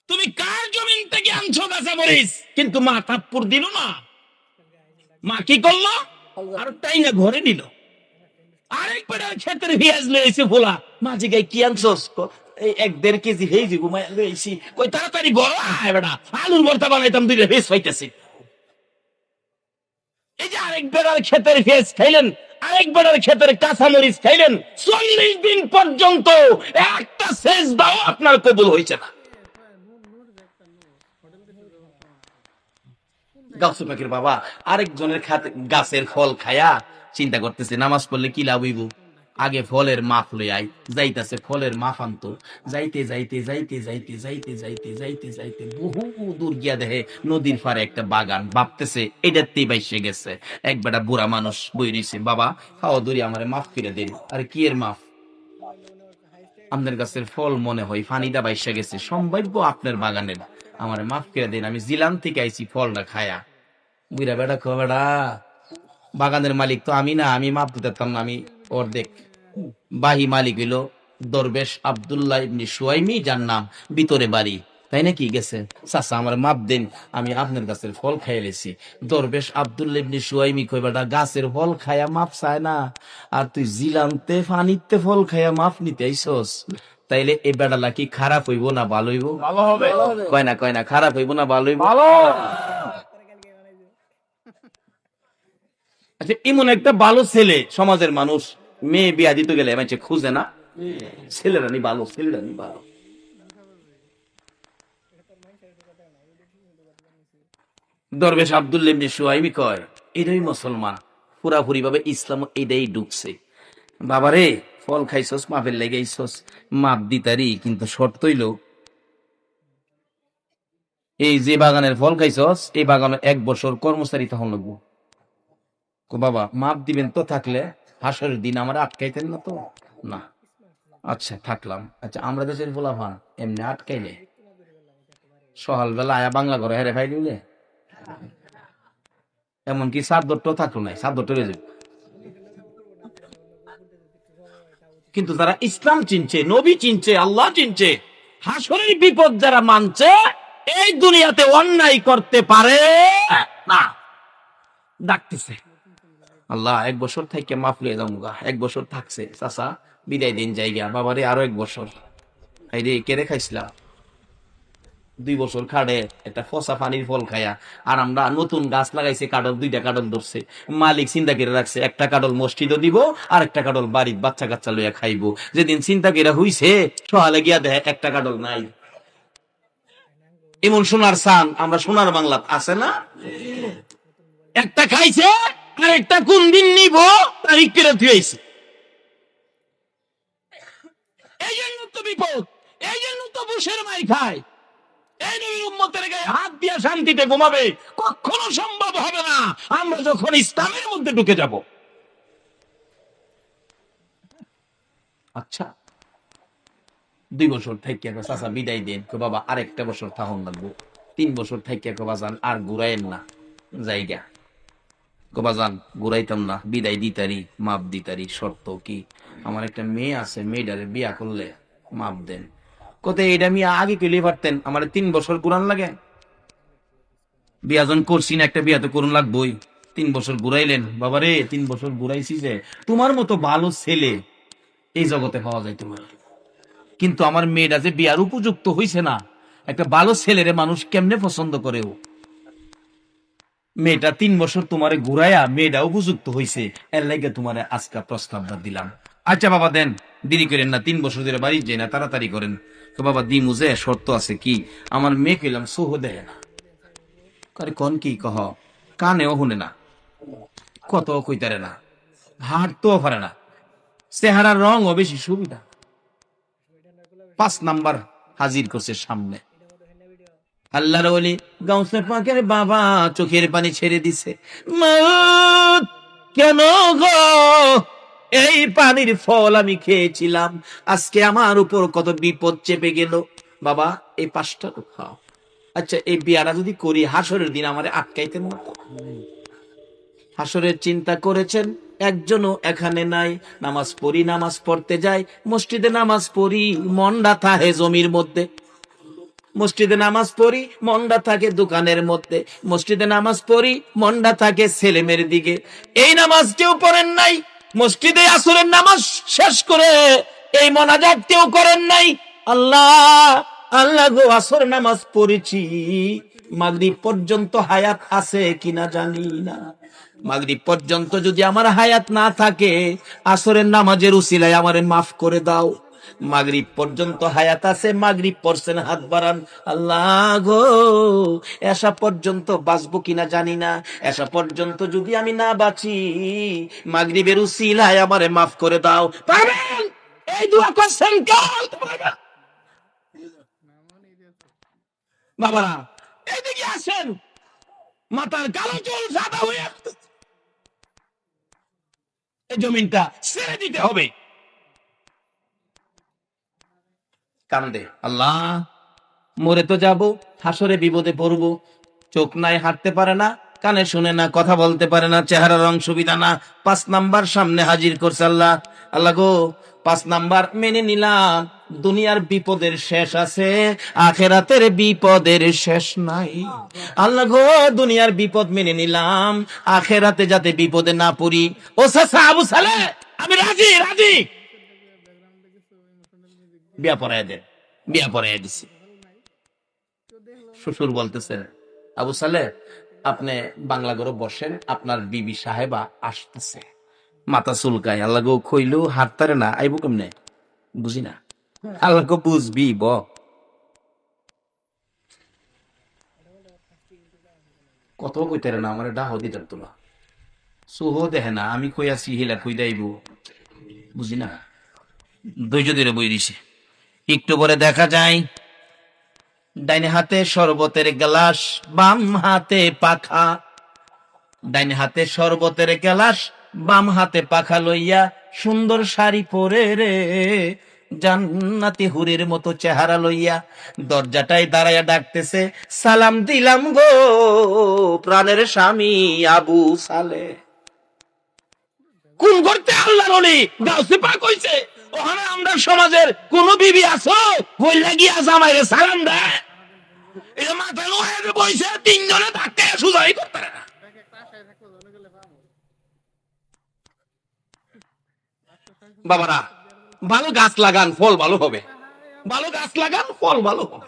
তুমি কার জমিন থেকে আনছো কাঁচামরিচ? কিন্তু মা থাপ্পড় দিল না। মা কি করলো? আর তাই না ঘরে নিল। আরেক বেটার ক্ষেতের পেঁয়াজ লইছে ফোলা, মা জিগাই কি আনছস? এই 1-1.5 কেজি হেজি ঘুমাই লইছি। কই তাড়াতাড়ি বড় আয় বেটা, আলুর ভর্তা বানাইতাম, দুইটা ভেজ পাইতেছি। এই যে আরেক বেটার ক্ষেতের পেঁয়াজ খাইলেন, আরেক বেটার ক্ষেতের কাঁচামরিচ খাইলেন, 40 দিন পর্যন্ত একটা সেজদাও আপনার কবুল হয়েছে না। গাউসে পাকের বাবা আরেকজনের গাছের ফল খায়া চিন্তা করতেছে নামাজ পড়লে কি লাভ হইব, আগে ফলের মাফ লই আই। যাইতেছে ফলের মাফ আনতো, যাইতে যাইতে যাইতে যাইতে যাইতে যাইতে যাইতে যাইতে বহু দূর গিয়া দেখে নদীর পারে একটা বাগান, ভাবতেছে এটাতেই বাইসে গেছে। এক বেটা বুড়া মানুষ বই রইছে, বাবা খাওয়া দূরি আমারে মাফ করে দিন। আরে কি এর মাফ? আপনার গাছের ফল মনে হয় ফানিদা বাইসা গেছে, সম্ভাব্য আপনার বাগানের, আমারে মাফ করে দিন, আমি জিলান থেকে আইছি ফলটা খায়া। বুড়া বেটা কো বেটা, বাগানের মালিক তো আমি না, আমি মাপ দিতাম না, আমি অর্ধেক। বাহি মালিক হইল দরবেশ আব্দুল্লাহ ইবনে সুয়াইমি, যার নাম ভিতরে বাড়ি। তাই নাকি? গেছে, চাচা আমার মাপ দেন, আমি আপনার গাছের ফল খাইলেছি। দরবেশ আব্দুল্লাহ ইবনে সুয়াইমি কই বেটা, গাছের ফল খায়া মাপ চায় না, আর তুই জিলানতে ফানিতে ফল খায়া মাপ নিতে আইছস? তাইলে এই বেড়ালা কি খারাপ হইব না ভালো হইব? ভালো হবে। কয় না খারাপ হইব না ভালো হইব? ভালো। আচ্ছা, এমন একটা ভালো ছেলে সমাজের মানুষ, মেয়ে বিয়া দিতে গেলে মানে খুঁজে না, ছেলেরা নি ভালো, ছেলেরা নি ভালো। দরবেশ আব্দুল্লাহ ইবনে সুয়াইবি কয় এটাই মুসলমান, পুরাপুরি ভাবে ইসলাম এটাই ঢুকছে। বাবারে ফল খাইছস, মাপের লেগে আইছস, মাপ দিতারি, কিন্তু শর্ত হইল এই যে বাগানের ফল খাইছস, এই বাগানে 1 বছর কর্মচারী তখন লাগবো। বাবা মাপ দিবেন তো, থাকলে হাসরের দিন আমার আটকাইতেন না তো? না। আচ্ছা থাকলাম। আচ্ছা, আমরা দেশের পোলাপান এমনি আটকাইলে সকালবেলা আয়া বাংলা ঘরে হেরে খাই দিলে, এমনকি চাদরটাও থাকলো নাই, চাদরটা রয়ে যাবে। কিন্তু যারা ইসলাম চিনছে, নবী চিনছে, আল্লাহ চিনছে, হাসরের বিপদ যারা মানছে, এই দুনিয়াতে অন্যায় করতে পারে না। ডাকতেছে আল্লাহ 1 বছর থেকে মাফ লিয়ে যাবো, 1 বছর থাকছে, চাচা বিদায় দিন জায়গা, বাবারে আরো 1 বছর। এই রে কেড়ে খাইছিলাম 2 বছর খাড়ে একটা ফসা পানির ফল খায়া। আর আমরা নতুন গাছ লাগাইছে, কাডল 2টা কাডল ধরছে, মালিক চিন্তা করে রাখছে একটা কাডল মসজিদও দিব, আর একটা কাডল বাড়ির বাচ্চা কাচ্চা লইয়া খাইবো। যেদিন চিন্তা করে হইছে, সকালে গিয়া দেখে একটা কাডল নাই। এমন সোনার সান আমরা সোনার বাংলা আছে না? একটা খাইছে, আর একটা কোন দিন নিব তারিখ করে ধুয়েছে। এই জন্য তো বিপদ, এই জন্য তো বুশের মাই খায়, এই নবীর উম্মতের গায়ে হাত দিয়ে শান্তিতে ঘুমাবে? কখনো সম্ভব হবে না আমরা যখন ইসলামের মধ্যে ঢুকে যাব। আচ্ছা 2 বছর থেকে চাচা বিদায় দেন, বাবা আরেকটা বছর থাকুন লাগবো। 3 বছর থেকে বাজান আর ঘুরাইন না জায়গা, বাজান ঘুরাইতাম না, বিদায় দিতারি, মাপ দিতারি। শর্ত কি? আমার একটা মেয়ে আছে, মেয়েটারে বিয়া করলে মাপ দেন। কত এটা আমি আগে কেলে পারতেন, আমার 3 বছর ঘুরান লাগে? বিয়া যখন করছি না, একটা বিয়া তো করুন লাগবোই। 3 বছর ঘুরাইলেন বাবারে, 3 বছর ঘুরাইছি যে তোমার মতো ভালো ছেলে এই জগতে পাওয়া যায় তোমার। কিন্তু আমার মেয়েটা যে বিয়ার উপযুক্ত হইছে না, একটা ভালো ছেলেরে মানুষ কেমনে পছন্দ করেও? মেয়েটা 3 বছর তোমারে ঘুরাইয়া মেয়েটা উপযুক্ত হইছে, এর লাগে তোমারে আজকা প্রস্তাবটা দিলাম। আচ্ছা বাবা দেন, দেরি করেন না, 3 বছর ধরে বাড়ি যাই না, তাড়াতাড়ি করেন। বাবা দিমুজে শর্ত আছে কি? আমার মেয়ে কইলাম সোহ দেয় না। আরে কোন কি কহ? কানেও শুনে না, কত কইতারে না, হাঁটতেও পারে না, চেহারার রং ও বেশি সুবিধা। 5 নাম্বার হাজির করছে সামনে। আল্লাহর ওলি গাউসে পাকের বাবা চোখের পানি ছেড়ে দিছে। মাউত কেন গো? এই পানির ফল আমি খেয়েছিলাম, আজকে আমার উপর কত বিপদ চেপে গেল। বাবা এই 5টা খাও। আচ্ছা এই বিয়ারা যদি করি হাসরের দিন আমারে আটকাইতেন না? হাসরের চিন্তা করেছেন? একজনও এখানে নাই। নামাজ পড়ি, নামাজ পড়তে যাই, মসজিদে নামাজ পড়ি, মন্ডা থাকে জমির মধ্যে। মসজিদে নামাজ পড়ি, মন্ডা থাকে দোকানের মধ্যে। মসজিদে নামাজ পড়ি, মন্ডা থাকে ছেলেমেয়ের দিকে। এই নামাজ কেউ পড়েন নাই, মসজিদে আসরের নামাজ শেষ করে এই মোনাজাত কেউ করেন নাই। আল্লাহ আল্লাহ গো, আসর নামাজ পড়েছি, মাগরিব পর্যন্ত হায়াত আছে কিনা জানি না। মাগরিব পর্যন্ত যদি আমার হায়াত না থাকে, আসরের নামাজের উসিলায় আমারে মাফ করে দাও। মাগরিব পর্যন্ত হায়াত আছে, মাগরিব পড়ছেন, হাত বাড়ান। আল্লাহ গো, এসা পর্যন্ত বাঁচবো কিনা জানি না। এসা পর্যন্ত যদি আমি না বাঁচি, মাগরিবের উসিলায় আমারে মাফ করে দাও। পারবেন? এই দোয়া করছেন কাল বাবারা, এদিকে আসেন। মাথার কালো চুল সাদা হয়ে আসতেছে, এই জমিনটা ছেড়ে দিতে হবে। কান্দে, আল্লাহ মরে তো যাব, হাসরে বিপদে পড়বো। চোখ নাই, হাঁটতে পারে না, কানে শুনে না, কথা বলতে পারে না, চেহারা রং সুবিধা না। 5 নাম্বার সামনে হাজির করছে। আল্লাহ আল্লাহ গো, 5 নাম্বার মেনে নিলাম, দুনিয়ার বিপদের শেষ আছে, আখেরাতের বিপদের শেষ নাই। আল্লাহ গো, দুনিয়ার বিপদ মেনে নিলাম, আখেরাতে যাতে বিপদে না পড়ি। ও চাচা আবু সালে, আমি রাজি রাজি, বিয়া পড়ায় দেন। বিয়া পড়ায় দিছি। শ্বশুর বলতেছে, আবু সালে আপনি বাংলা ঘরে বসেন, আপনার বিবি সাহেবা আসতেছে। মাথা চুলকায়, আল্লাহ গো কইলো হাঁটতারে না, আইবো কেমনে? বুঝি না। আল্লাহ গো বুঝবি ব। কত কইতারে না, আমার ডাহ দিতার তোলা সুহ দেখে না, আমি কই আছি হিলা কই দাইব, বুঝি না। ধৈর্য ধরে বই দিছে। একটু পরে দেখা যায় ডাইনে হাতে শরবতের গ্লাস, বাম হাতে পাখা। ডাইনে হাতে শরবতের গ্লাস, বাম হাতে পাখা লইয়া, সুন্দর শাড়ি পরে রে, জান্নাতি হুরের মতো চেহারা লইয়া দরজাটাই দাঁড়াইয়া ডাকতেছে, সালাম দিলাম গো প্রাণের স্বামী আবু সালে। কোন করতে আল্লাহর ওলি গাউসে পাক হইছে। ওখানে আমরা সমাজের কোন বিবি আছো কই লাগিয়া জামাইরে সালাম দেয়? এই যে মাথা লোহে বইছে, 3 জনে ধাক্কা সুজাই করতে পারে না। বাবারা ভালো গাছ লাগান, ফল ভালো হবে। ভালো গাছ লাগান, ফল ভালো হবে।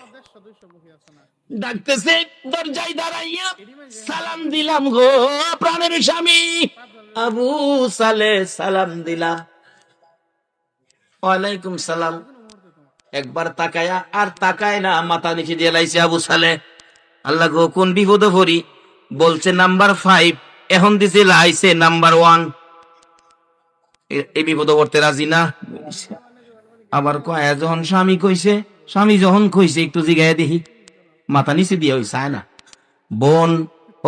ডাকতেছে দরজায় দাঁড়াইয়া, সালাম দিলাম গো প্রাণের স্বামী আবু সালে, সালাম দিলাম। ওয়ালাইকুম সালাম। একবার তাকায়া আর তাকায় না, মাথা নিচে দিয়ে লাইছে আবু সালে। আল্লাহ গো কোন বিপদে পড়ি, বলছে নাম্বার 5, এখন দিছে লাইছে নাম্বার 1। এই বিপদে পড়তে রাজি না। আবার কয়া যখন স্বামী কইছে, স্বামী যখন কইছে একটু জিগায় দেখি। মাথা নিচে দিয়ে ওই চায় না। বোন,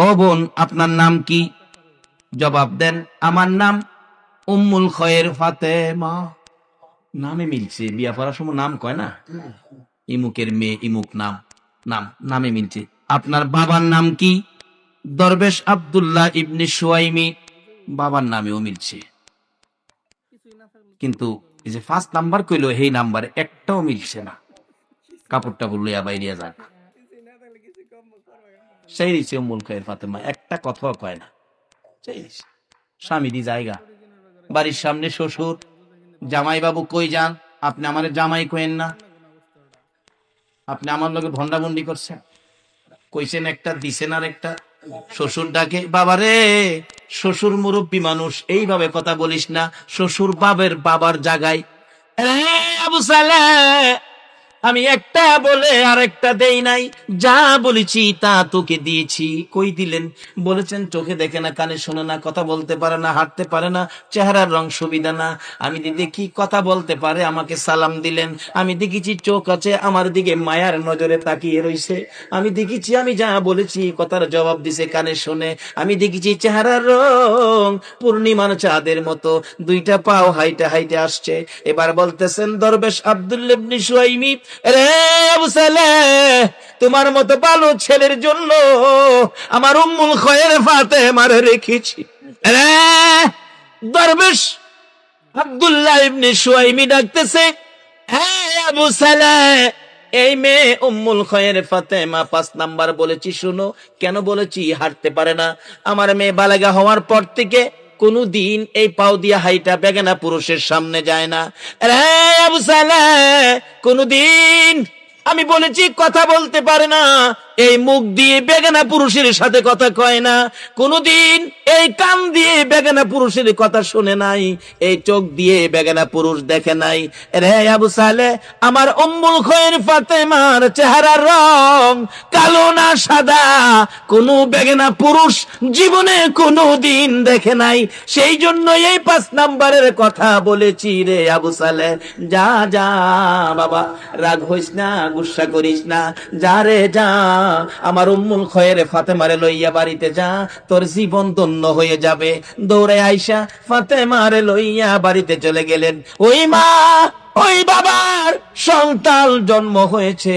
ও বোন, আপনার নাম কি? জবাব দেন, আমার নাম উম্মুল খয়ের ফাতেমা। নামে মিলছে, বিয়া পড়ার সময় নাম কয় না, ইমুকের মেয়ে ইমুক নাম, নামে মিলছে। আপনার বাবার নাম কি? দরবেশ আব্দুল্লাহ ইবনে সুয়াইমি, বাবার নামেও মিলছে। কিন্তু এই যে ফার্স্ট নাম্বার কইলো, এই নাম্বারে একটাও মিলছে না। কাপড়টা বললো বাইরিয়া যাক। সেই দিচ্ছে উম্মুল খয়ের ফাতেমা, একটা কথাও কয় না। স্বামী দি জায়গা, বাড়ির সামনে শ্বশুর, জামাই বাবু কই যান? আপনি আমার জামাই কইেন না, আপনি আমার লোকে ভন্ডাভন্ডি করছেন। কইছেন একটা, দিছেন আর একটা। শ্বশুর ডাকে, বাবারে, শ্বশুর মুরব্বী মানুষ, এইভাবে কথা বলিস না। শ্বশুর বাবার জায়গায়। আবু সালেহ, আমি একটা বলে আর একটা দেই নাই, যা বলেছি তা তোকে দিয়েছি। কই দিলেন? বলেছেন চোখে দেখে না, কানে শোনে না, কথা বলতে পারে না, হাঁটতে পারে না, চেহারার রং সুবিধা না। আমি দেখি কথা বলতে পারে, আমাকে সালাম দিলেন। আমি দেখেছি চোখ আছে, আমার দিকে মায়ার নজরে তাকিয়ে রইছে। আমি দেখেছি আমি যা বলেছি কথার জবাব দিছে, কানে শোনে। আমি দেখেছি চেহারার রং পূর্ণিমার চাঁদের মতো, দুইটা পাও হাইটে হাইটে আসছে। এবার বলতেছেন, দরবেশ আব্দুল্লাহ ইবনে সুয়াইমি, রে আবু সালেহ, তোমার মতো ভালো ছেলের জন্য আমার উম্মুল খয়ের ফাতেমার রেখেছি। রে দরবেশ আব্দুল্লাহ ইবনে সুয়াইমি ডাকতেছে, হ্যাঁ আবু সালেহ, এই মেয়ে উম্মুল খয়ের ফাতেমা 5 নাম্বার বলেছি, শুনো। কেন বলেছি? হাঁটতে পারে না। আমার মেয়ে বালেগা হওয়ার পর থেকে কোনদিন এই পাও দিয়া হাইটা বেগানা পুরুষের সামনে যায় না। রে আবু সালেহ, কোনদিন আমি বলেছি কথা বলতে পারে না, এই মুখ দিয়ে বেগানা পুরুষের সাথে কথা কয় না, কোনদিন এই কান দিয়ে বেগানা পুরুষের কথা শুনে নাই, এই চোখ দিয়ে বেগানা পুরুষ দেখে নাই। রে আবু সালেহ, আমার উম্মুল খয়ের ফাতেমার চেহারার রং কালো না সাদা, কোন বেগানা পুরুষ জীবনে কোনদিন দেখে নাই। সেই জন্য এই 5 নাম্বারের কথা বলেছি রে আবু সালেহ। যা যা বাবা, রাগ হইস না, গুসা করিস না, যা রে যা, আমার উম্মুল খয়ের ফাতেমারে লইয়া বাড়িতে যা, তোর জীবন ধন্য হয়ে যাবে। দৌড়ে আইসা ফাতেমারে লইয়া বাড়িতে চলে গেলেন। ওই মা, ওই বাবার সন্তান জন্ম হয়েছে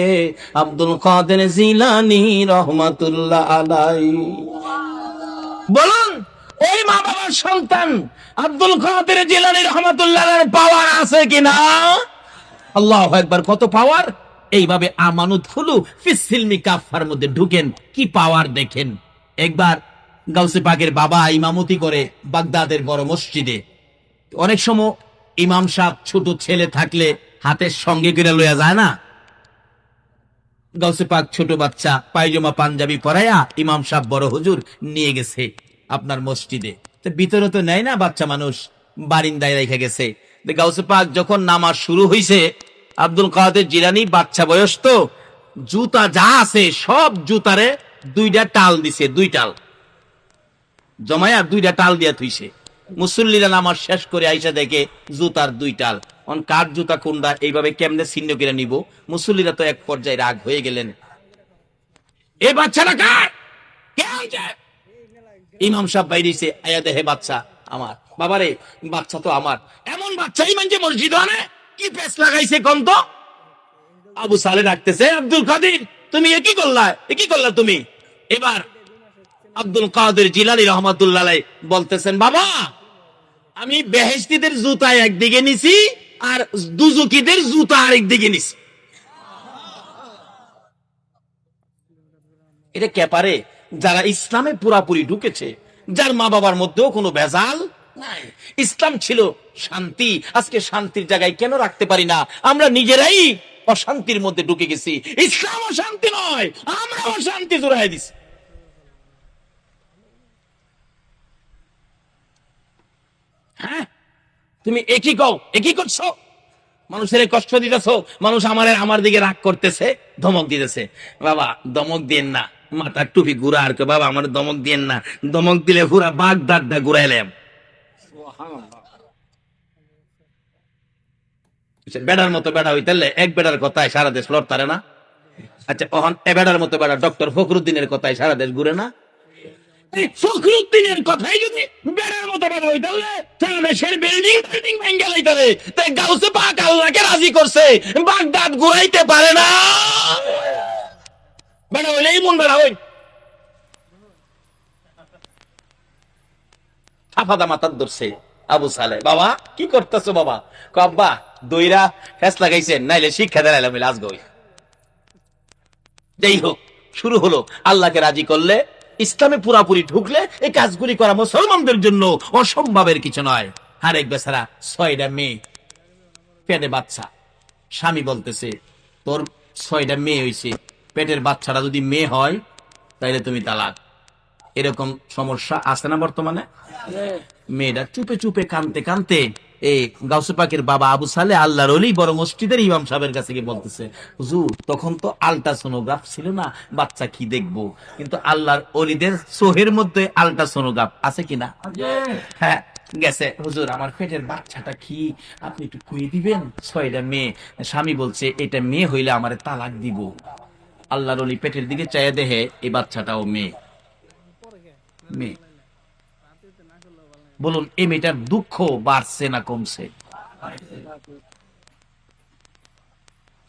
আব্দুল কাদের জিলানী রহমাতুল্লাহ আলাইহি। বলুন, ওই মা বাবার সন্তান আব্দুল কাদের জিলানী রহমাতুল্লাহ আলাইহির পাওয়ার আছে কিনা? আল্লাহু আকবার, কত পাওয়ার! এইভাবে আমানত খুলু ফিসিলমি কাফার মধ্যে ঢুকেন, কি পাওয়ার দেখেন। একবার গাউসে পাকের বাবা ইমামতি করে বাগদাদের বড় মসজিদে। অনেক সময় ইমাম সাহেব ছোট ছেলে থাকলে হাতের সঙ্গে করে লইয়া যায় না। গাউসে পাক ছোট বাচ্চা পায়জামা পাঞ্জাবি পরাইয়া ইমাম সাহেব বড় হুজুর নিয়ে গেছে আপনার মসজিদে। তো ভিতরে তো নেয় না, বাচ্চা মানুষ বারিন্দায় রেখে গেছে। গাউসে পাক যখন নামাজ শুরু হইছে, আব্দুল কাদের জিলানী বাচ্চা বয়স তো, জুতা যা আছে সব জুতারে 2টা টাল দিছে, 2 টাল জমায়া 2টা টাল দিয়া থুইছে। মুসল্লিরা নামাজ শেষ করে আইসা দেখে জুতার 2 টাল। কার জুতা কোনটা, এইভাবে কেমনে ছিন্ন করে নিব? মুসল্লিরা তো এক পর্যায়ে রাগ হয়ে গেলেন, এ বাচ্চাটা কার? ইমাম সাহেব বাইরেছে, আয়া দেহে বাচ্চা আমার। বাবারে, বাচ্চা তো আমার। এমন বাচ্চাই মানে মসজিদ আনে, কি পেস লাগাইছে কোন তো? আবু সালে ডাকতেছে, আব্দুল কাদের, তুমি কি করলা তুমি? এবার আব্দুল কাদের জিলানী রহমাতুল্লাহ আলাইহি বলতেছেন, বাবা, আমি বেহেশতীদের জুতা একদিকে নিছি আর দুজুকিদের জুতা আরেকদিকে নিছি। এটা কে পারে? যারা ইসলামে পুরাপুরি ঢুকেছে, যার মা বাবার মধ্যেও কোনো ভেজাল নাই। ইসলাম ছিল শান্তি। আজকে শান্তির জায়গায় কেন রাখতে পারি না? আমরা নিজেরাই অশান্তির মধ্যে ঢুকে গেছি। ইসলাম অশান্তি নয়, আমরা অশান্তি জোড়াই দিছি। হ্যাঁ, তুমি একই করছো, মানুষের কষ্ট দিতেছো, মানুষ আমার দিকে রাগ করতেছে, ধমক দিতেছে। বাবা, ধমক দিয়েন না, মাথার টুপি ঘুরা আর বাবা আমার ধমক দিয়েন না, ধমক দিলে পুরা বাগদাদটা ঘুরাইলাম। বেড়ার মতো বেড়া হইতে এক বেড়ার কথায় সারা দেশ লড়তারে না। আচ্ছা অহন এবেড়ার মতো বেড়া ডক্টর ফখরুদ্দিনের কথাই সারা দেশ ঘুরে না? এই ফখরুদ্দিনের কথাই যদি বেড়ার মতো বেড়া হই তাহলে সারা দেশের বিল্ডিং বিল্ডিং ভেঙে লাইতারে। তাই গাউসে পাক আল্লাহকে রাজি করছে, বাগদাদ ঘুরাইতে পারে না। বেড়া হইলে এই মন বেড়া হই আফাদা মাথার ধরছে আবু সালে। বাবা কি করতেছো বাবা? আব্বা দইরা ফেস লাগাইছেন, নাইলে শিক্ষা দেলাইলাম আজ গই। যাই হোক, শুরু হলো। আল্লাহকে রাজি করলে, ইসলামে পুরাপুরি ঢুকলে এই কাজগুলি করা মুসলমানদের জন্য অসম্ভবের কিছু নয়। আরেক বেচারা 6টা মেয়ে, পেটে বাচ্চা। স্বামী বলতেছে তোর 6টা মেয়ে হয়েছে, পেটের বাচ্চাটা যদি মেয়ে হয় তাইলে তুমি তালাক। এরকম সমস্যা আছে না বর্তমানে? মেয়েটা চুপে চুপে কানতে কানতে এই গাউসে পাকের বাবা আবু সালে আল্লাহর ওলি বড় মসজিদের ইমাম সাহেবের কাছে গিয়ে বলতেছে, হুজুর তখন তো আল্ট্রাসোনোগ্রাফ ছিল না, বাচ্চা কি দেখবো? কিন্তু আল্লাহর ওলিদের সোহের মধ্যে আল্ট্রাসোনোগ্রাফ আছে কিনা? হ্যাঁ গেছে। হুজুর আমার পেটের বাচ্চাটা কি আপনি একটু কুয়ে দিবেন? 6টা মেয়ে। স্বামী বলছে এটা মেয়ে হইলে আমারে তালাক দিব। আল্লাহর ওলি পেটের দিকে চাইয়া দেখে এই বাচ্চাটাও মেয়ে। মেয়ে। বলুন এই মেয়েটার দুঃখ বাড়ছে না কমছে?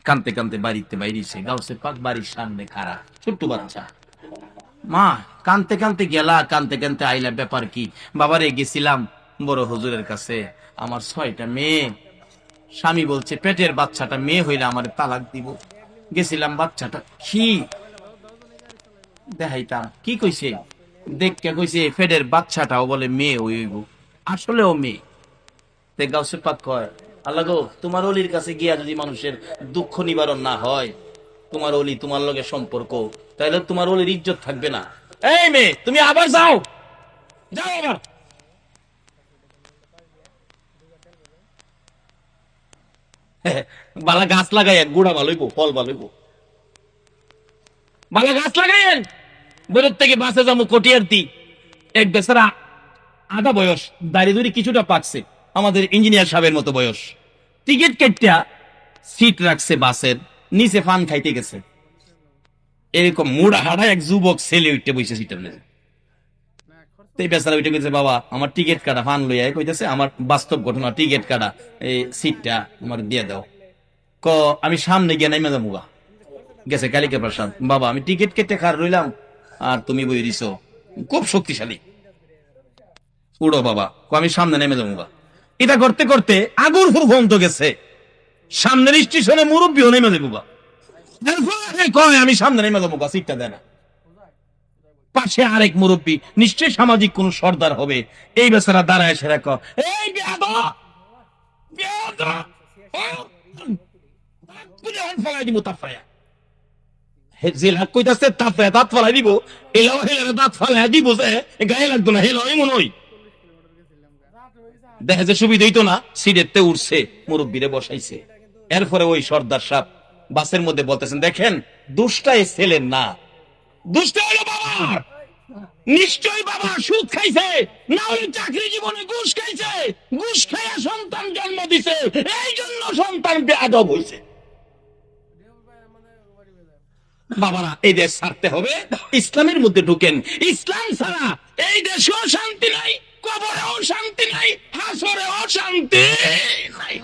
কানতে কানতে বাড়িতে বাইরেছে। গাউসে পাক বাড়ির সামনে খাড়া, ছোট্ট বাচ্চা। মা কানতে কানতে গেলা, কানতে কানতে আইলা, ব্যাপার কি? বাবারে গেছিলাম বড় হুজুরের কাছে, আমার 6টা মেয়ে। স্বামী বলছে পেটের বাচ্চাটা মেয়ে হইলে আমার তালাক দিব। গেছিলাম, বাচ্চাটা কি দেখাইতাম। কি কইছে? দেখকে কইছে পেটের বাচ্চাটাও বলে মেয়ে হইব, আসলেও মেয়ে। তে গাউসে পাক কয়, আল্লাহ গো, তোমার অলির কাছে গিয়া যদি মানুষের দুঃখ নিবারণ না হয়, তোমার অলি তোমার লগে সম্পর্ক, তাহলে তোমার অলির ইজ্জত থাকবে না। এই মেয়ে তুমি আবার যাও, যাও আবার। বালা গাছ লাগাইয়েন, গুড়া ভালো হইব, ফল ভালো হইব। বালা গাছ লাগাইয়েন। বেরোর থেকে বাসে যাবো কটিয়ারতি। এক বেচারা আধা বয়স, দাড়ি দুড়ি কিছুটা পাকছে, আমাদের ইঞ্জিনিয়ার সাহেবের মতো বয়স। টিকিট কেটটা সিট রাখছে বাসের নিচে, ফান খাইতে গেছে। এরকম মুড়া হাড়া এক যুবক ছেলে উঠতে বসে সিটের মেঝে। এই বেচারা উঠে গেছে, বাবা আমার টিকিট কাটা। ফান লইয়া কইতেছে আমার বাস্তব ঘটনা, টিকিট কাটা, এই সিটটা আমার দিয়ে দাও। ক আমি সামনে গিয়ে নাই মেজা মুগা গেছে কালিকা প্রসাদ। বাবা আমি টিকিট কেটে খার রইলাম আর তুমি বই দিছো, খুব শক্তিশালী, উড়ো বাবা। আমি সামনে নেমে যাবো। এটা করতে করতে আগুর হুর ভন্ত গেছে, সামনের স্টেশনে মুরব্বীও নেমে যাবো। কয় আমি সামনে নেমে যাবো, সিটটা দেয় না। পাশে আরেক মুরব্বী, নিশ্চয়ই সামাজিক কোন সর্দার হবে। এই বেচারা দাঁড়ায় সেরা ক, এই বেয়াদব, বেয়াদব, ফেলাই দিব তাফায়া। জেলা কইতাছে তাফায়া দাঁত ফেলাই দিব, এলাও হেলারে দাঁত ফেলাই দিব, যে গায়ে লাগতো না, হেলো এমন হই। দেখা যে সুবিধা হইতো না, সিটেতে উঠছে, মুরব্বীরে বসাইছে। এরপরে ওই সর্দার সাহেব বাসের মধ্যে বলতেছেন, দেখেন দুষ্টা এ ছেলের না, দুষ্টা হলো বাবার। নিশ্চয়ই বাবা সুদ খাইছে, না হলে চাকরি জীবনে ঘুষ খাইছে, ঘুষ খাইয়া সন্তান জন্ম দিছে, এই জন্য সন্তান বেয়াদব হইছে। বাবারা এই দেশ ছাড়তে হবে, ইসলামের মধ্যে ঢুকেন। ইসলাম ছাড়া এই দেশেও শান্তি নাই, কবরেও শান্তি নাই, হাসরেও শান্তি নাই।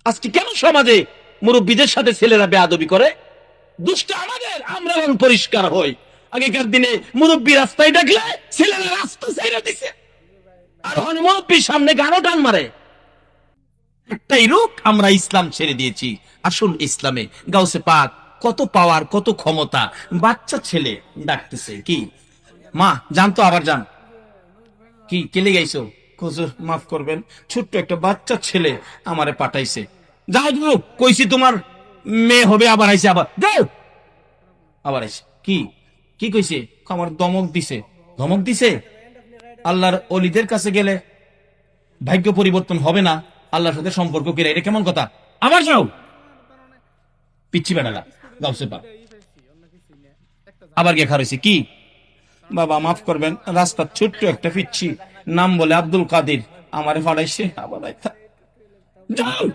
আজকে কেন সমাজে মুরব্বীদের সাথে ছেলেরা বেয়াদবি করে? দুষ্ট আমাদের, আমরা পরিষ্কার হই। আগেকার দিনে মুরব্বী রাস্তায় ডাকলে ছেলেরা রাস্তা ছেড়ে দিছে, আর মুরব্বীর সামনে গানও টান মারে। একটাই রূপ, আমরা ইসলাম ছেড়ে দিয়েছি। আসুন ইসলামে। গাউসে পাক কত পাওয়ার, কত ক্ষমতা। বাচ্চা ছেলে ডাকতেছে, কি মা জানতো, আবার যান। কি কেলে গাইছো? হুজুর মাফ করবেন, ছোট্ট একটা বাচ্চা ছেলে আমারে পাঠাইছে। যাও যাও, কইছি তোমার মেয়ে হবে, আবার আইছে, আবার যাও, আবার আইছে। কি কি কইছে? আমার দমক দিছে। ধমক দিছে? আল্লাহর অলিদের কাছে গেলে ভাগ্য পরিবর্তন হবে না, আল্লাহর সাথে সম্পর্ক কিরা, এটা কেমন কথা? আবার যাও, পিচ্ছি বেড়ালা গাউসে পাক। আবার গিয়ে খারাইছে, কি বাবা মাফ করবেন, রাস্তার ছোট্ট একটা পিচ্ছি, নাম বলে আব্দুল কাদির, আমারে ফাড়াইছে, আবার যাও।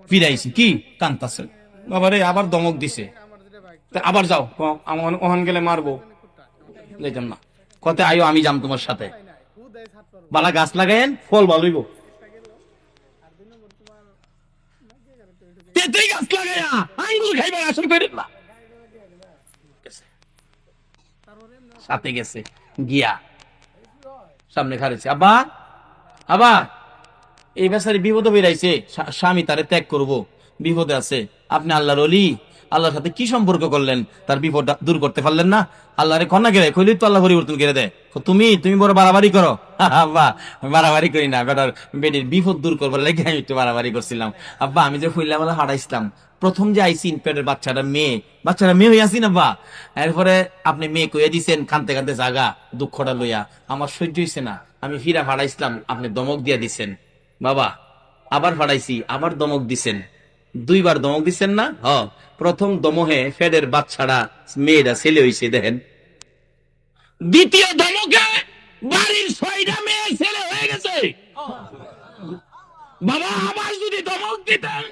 ফিরাইছি কি কান্তাছে বাবারে, আবার দমক দিছে, আবার যাও ওখান গেলে মারবো, যাইতাম না, কতে আয়ো আমি যাম তোমার সাথে, বালা গাছ লাগাইন ফল ভালোইব, তেতেই গাছ লাগাইয়া আঙ্গুল খাইবার আসল করেন না। সাথে গেছে গিয়া সামনে খারেছে, আব্বা আব্বা এই বেচারি বিপদে বেরাইছে, স্বামী তারে ত্যাগ করবো, বিপদে আছে, আপনি আল্লাহর ওলি, আল্লাহর সাথে কি সম্পর্ক করলেন, তার বিপদটা দূর করতে পারলেন না, আল্লাহরে কন্যা গেলে কইলি তো আল্লাহ পরিবর্তন করে দেয়, তুমি বড় বাড়াবাড়ি করো, আব্বা বাড়াবাড়ি করি না, বেটার বেটির বিপদ দূর করবার লাগে আমি একটু বাড়াবাড়ি করছিলাম, আব্বা আমি যে হইলাম হারাইছিলাম, প্রথম যে আইসি পেটের বাচ্চাটা মেয়ে হয়ে আসি না বা, এরপরে আপনি মেয়ে কইয়া দিছেন, কানতে কানতে জাগা দুঃখটা লইয়া, আমার সহ্য হইছে না, আমি ফিরা ফাড়াইছিলাম, আপনি দমক দিয়া দিছেন, বাবা আবার ফাড়াইছি, আবার দমক দিছেন, 2 বার দমক দিছেন না, প্রথম দমহে ফেডের বাচ্চাটা মেয়েটা ছেলে হইছে দেখেন, দ্বিতীয় দমকে বাড়ির 6টা মেয়ে ছেলে হয়ে গেছে, বাবা আবার যদি দমক দিতেন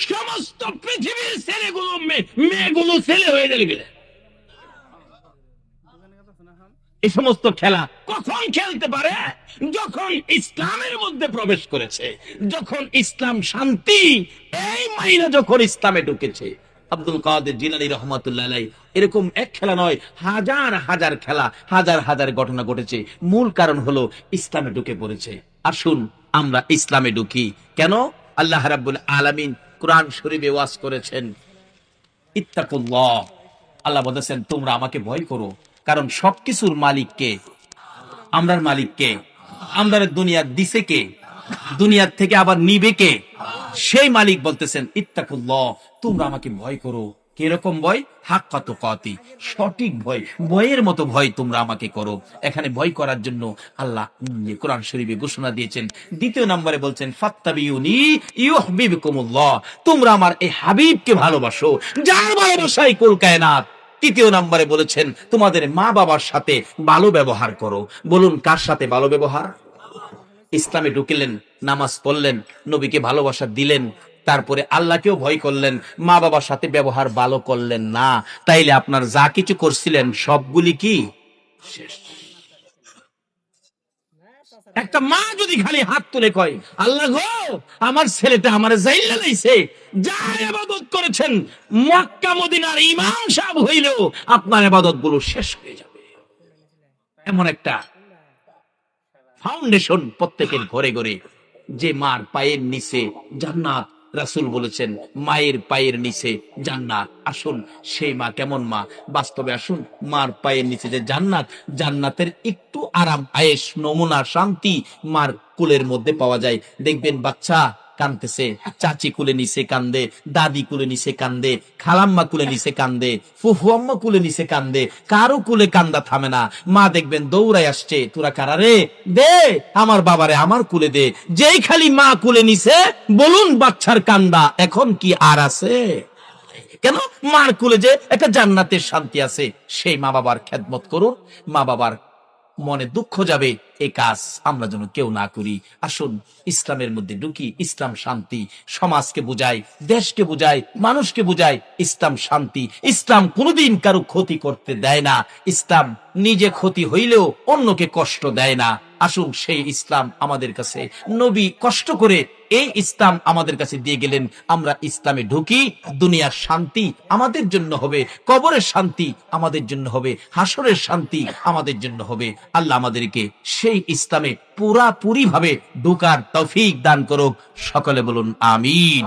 সমস্ত পৃথিবীর ছেলেগুলো মেয়েগুলো ছেলে হয়ে যাবে। এই সমস্ত খেলা কখন খেলতে পারে, যখন ইসলামের মধ্যে প্রবেশ করেছে, যখন ইসলাম শান্তি, এই মাইনা যখন ইসলামে ঢুকেছে। আব্দুল কাদের জিলানী রহমাতুল্লাহ আলাইহি এরকম এক খেলা নয়, হাজার হাজার খেলা, হাজার হাজার ঘটনা ঘটেছে, মূল কারণ হলো ইসলামে ঢুকে পড়েছে। আসুন আমরা ইসলামে ঢুকি। কেন? আল্লাহ রাব্বুল আলামিন কোরআন শরীফে ওয়াজ করেছেন, ইত্তাকুল্লাহ, আল্লাহ বলেছেন তোমরা আমাকে ভয় করো, কারণ সবকিছুর মালিককে, আমরার মালিককে, আমাদের দুনিয়ার দিছে কে, দুনিয়ার থেকে আবার নিবে কে, সেই মালিক বলতেছেন ইত্তাকুল্লাহ, তোমরা আমাকে ভয় করো। কিরকম ভয়? হাক্কা তুকাতি, সঠিক ভয়, ভয়ের মতো ভয় তোমরা আমাকে করো। এখানে ভয় করার জন্য আল্লাহ কোরআন শরীফে ঘোষণা দিয়েছেন। দ্বিতীয় নম্বরে বলছেন ফাত্তাবিউনি ইউহিব্বুকুমুল্লাহ, তোমরা আমার এই হাবিবকে ভালোবাসো, যার ভালোবাসায় কুল কায়নাত। তৃতীয় নম্বরে বলেছেন তোমাদের মা বাবার সাথে ভালো ব্যবহার করো। বলুন কার সাথে ভালো ব্যবহার? ইসলামে ঢুকিলেন, নামাজ পড়লেন, নবীকে ভালোবাসা দিলেন, তারপরে আল্লাহকেও ভয় করলেন, মা বাবার সাথে ব্যবহার ভালো করলেন না, তাইলে আপনার যা কিছু করছিলেন সবগুলি কি শেষ। একটা মা যদি খালি হাত তুলে কয় আল্লাহ গো আমার ছেলেটা আমারে জাইলা লাইছে, যা ইবাদত করেছেন মক্কা মদিনার ইমাম সাহেব হইলেও আপনার ইবাদত গুলো শেষ হয়ে যাবে। এমন একটা ফাউন্ডেশন প্রত্যেকের ঘরে ঘরে, যে মার পায়ের নিচে জান্নাত। রাসূল বলেছেন মায়ের পায়ের নিচে জান্নাত। আসুন সেই মা কেমন মা, বাস্তবে আসুন মার পায়ের নিচে যে জান্নাত, জান্নাতের একটু আরাম আয়েশ নমুনা শান্তি মার কোলের মধ্যে পাওয়া যায়। দেখবেন বাচ্চা কানতেছে, চাচি কুলে নিচে কান্দে, দাদি কুলে নিচে কান্দে, খালাম্মা কুলে নিচে কান্দে, ফুফু আম্মা কুলে নিচে কান্দে, কারো কুলে কান্দা থামে না। মা দেখবেন দৌড়ায় আসছে, তোরা কারা রে, দে আমার বাবারে আমার কুলে দে। যেই খালি মা কুলে নিছে, বলুন বাচ্চার কান্দা এখন কি আর আছে? কেন? মার কুলে যে একটা জান্নাতের শান্তি আছে। সেই মা বাবার খেদমত করুন, মা বাবার মনে দুঃখ যাবে, এই কাজ আমরা যেন কেউ না করি। আসুন ইসলামের মধ্যে ঢুকি। ইসলাম শান্তি, সমাজকে বুঝায়, দেশকে বুঝায়, মানুষকে বুঝায়। ইসলাম শান্তি, ইসলাম কোনোদিন কারো ক্ষতি করতে দেয় না, ইসলাম নিজে ক্ষতি হইলেও অন্যকে কষ্ট দেয় না। আসুন সেই ইসলাম আমাদের কাছে নবী কষ্ট করে এই ইসলাম আমাদের কাছে দিয়ে গেলেন, আমরা ইসলামে ঢুকি। দুনিয়ার শান্তি আমাদের জন্য হবে, কবরের শান্তি আমাদের জন্য হবে, হাসরের শান্তি আমাদের জন্য হবে। আল্লাহ আমাদেরকে সেই ইসলামে পুরাপুরি ভাবে ঢোকার তৌফিক দান করুক। সকলে বলুন আমিন।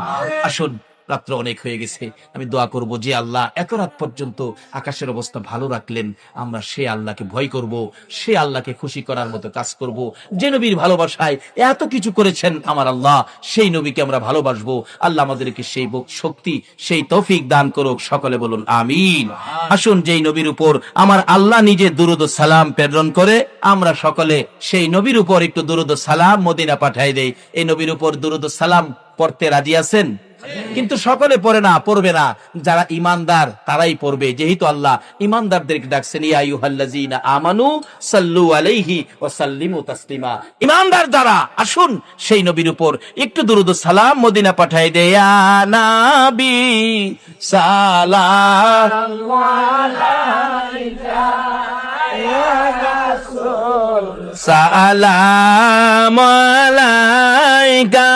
আসুন রাত্র অনেক হয়ে গেছে, আমি দোয়া করব যে আল্লাহ এত রাত পর্যন্ত আকাশের অবস্থা ভালো রাখলেন, আমরা সে আল্লাহকে ভয় করব, সে আল্লাহকে খুশি করার মতো কাজ করব। যে নবীর ভালোবাসায় এত কিছু করেছেন আমার আল্লাহ, সেই নবীকে আমরা ভালোবাসবো। আল্লাহ আমাদেরকে সেই শক্তি, সেই তৌফিক দান করুক। সকলে বলুন আমিন। আসুন যেই নবীর উপর আমার আল্লাহ নিজে দুরূদ ও সালাম প্রেরণ করে, আমরা সকলে সেই নবীর উপর একটু দুরূদ ও সালাম মদিনা পাঠাই দেই। এই নবীর উপর দুরূদ ও সালাম পড়তে রাজি আছেন? কিন্তু সকলে পড়ে না, পড়বে না, যারা ইমানদার তারাই পড়বে, যেহেতু আল্লাহ ইমানদারদেরকে ডাকছেন ইয়া আইয়ুহাল্লাযীনা আমানু সাল্লু আলাইহি ওয়া সাল্লিমু তাসলিমা। ইমানদার যারা, আসুন সেই নবীর উপর একটু দুরূদ ও সালাম মদিনা পাঠায় দে। ইয়া নবী সালাম আলাইকা ইয়া রাসূল সালাম আলাইকা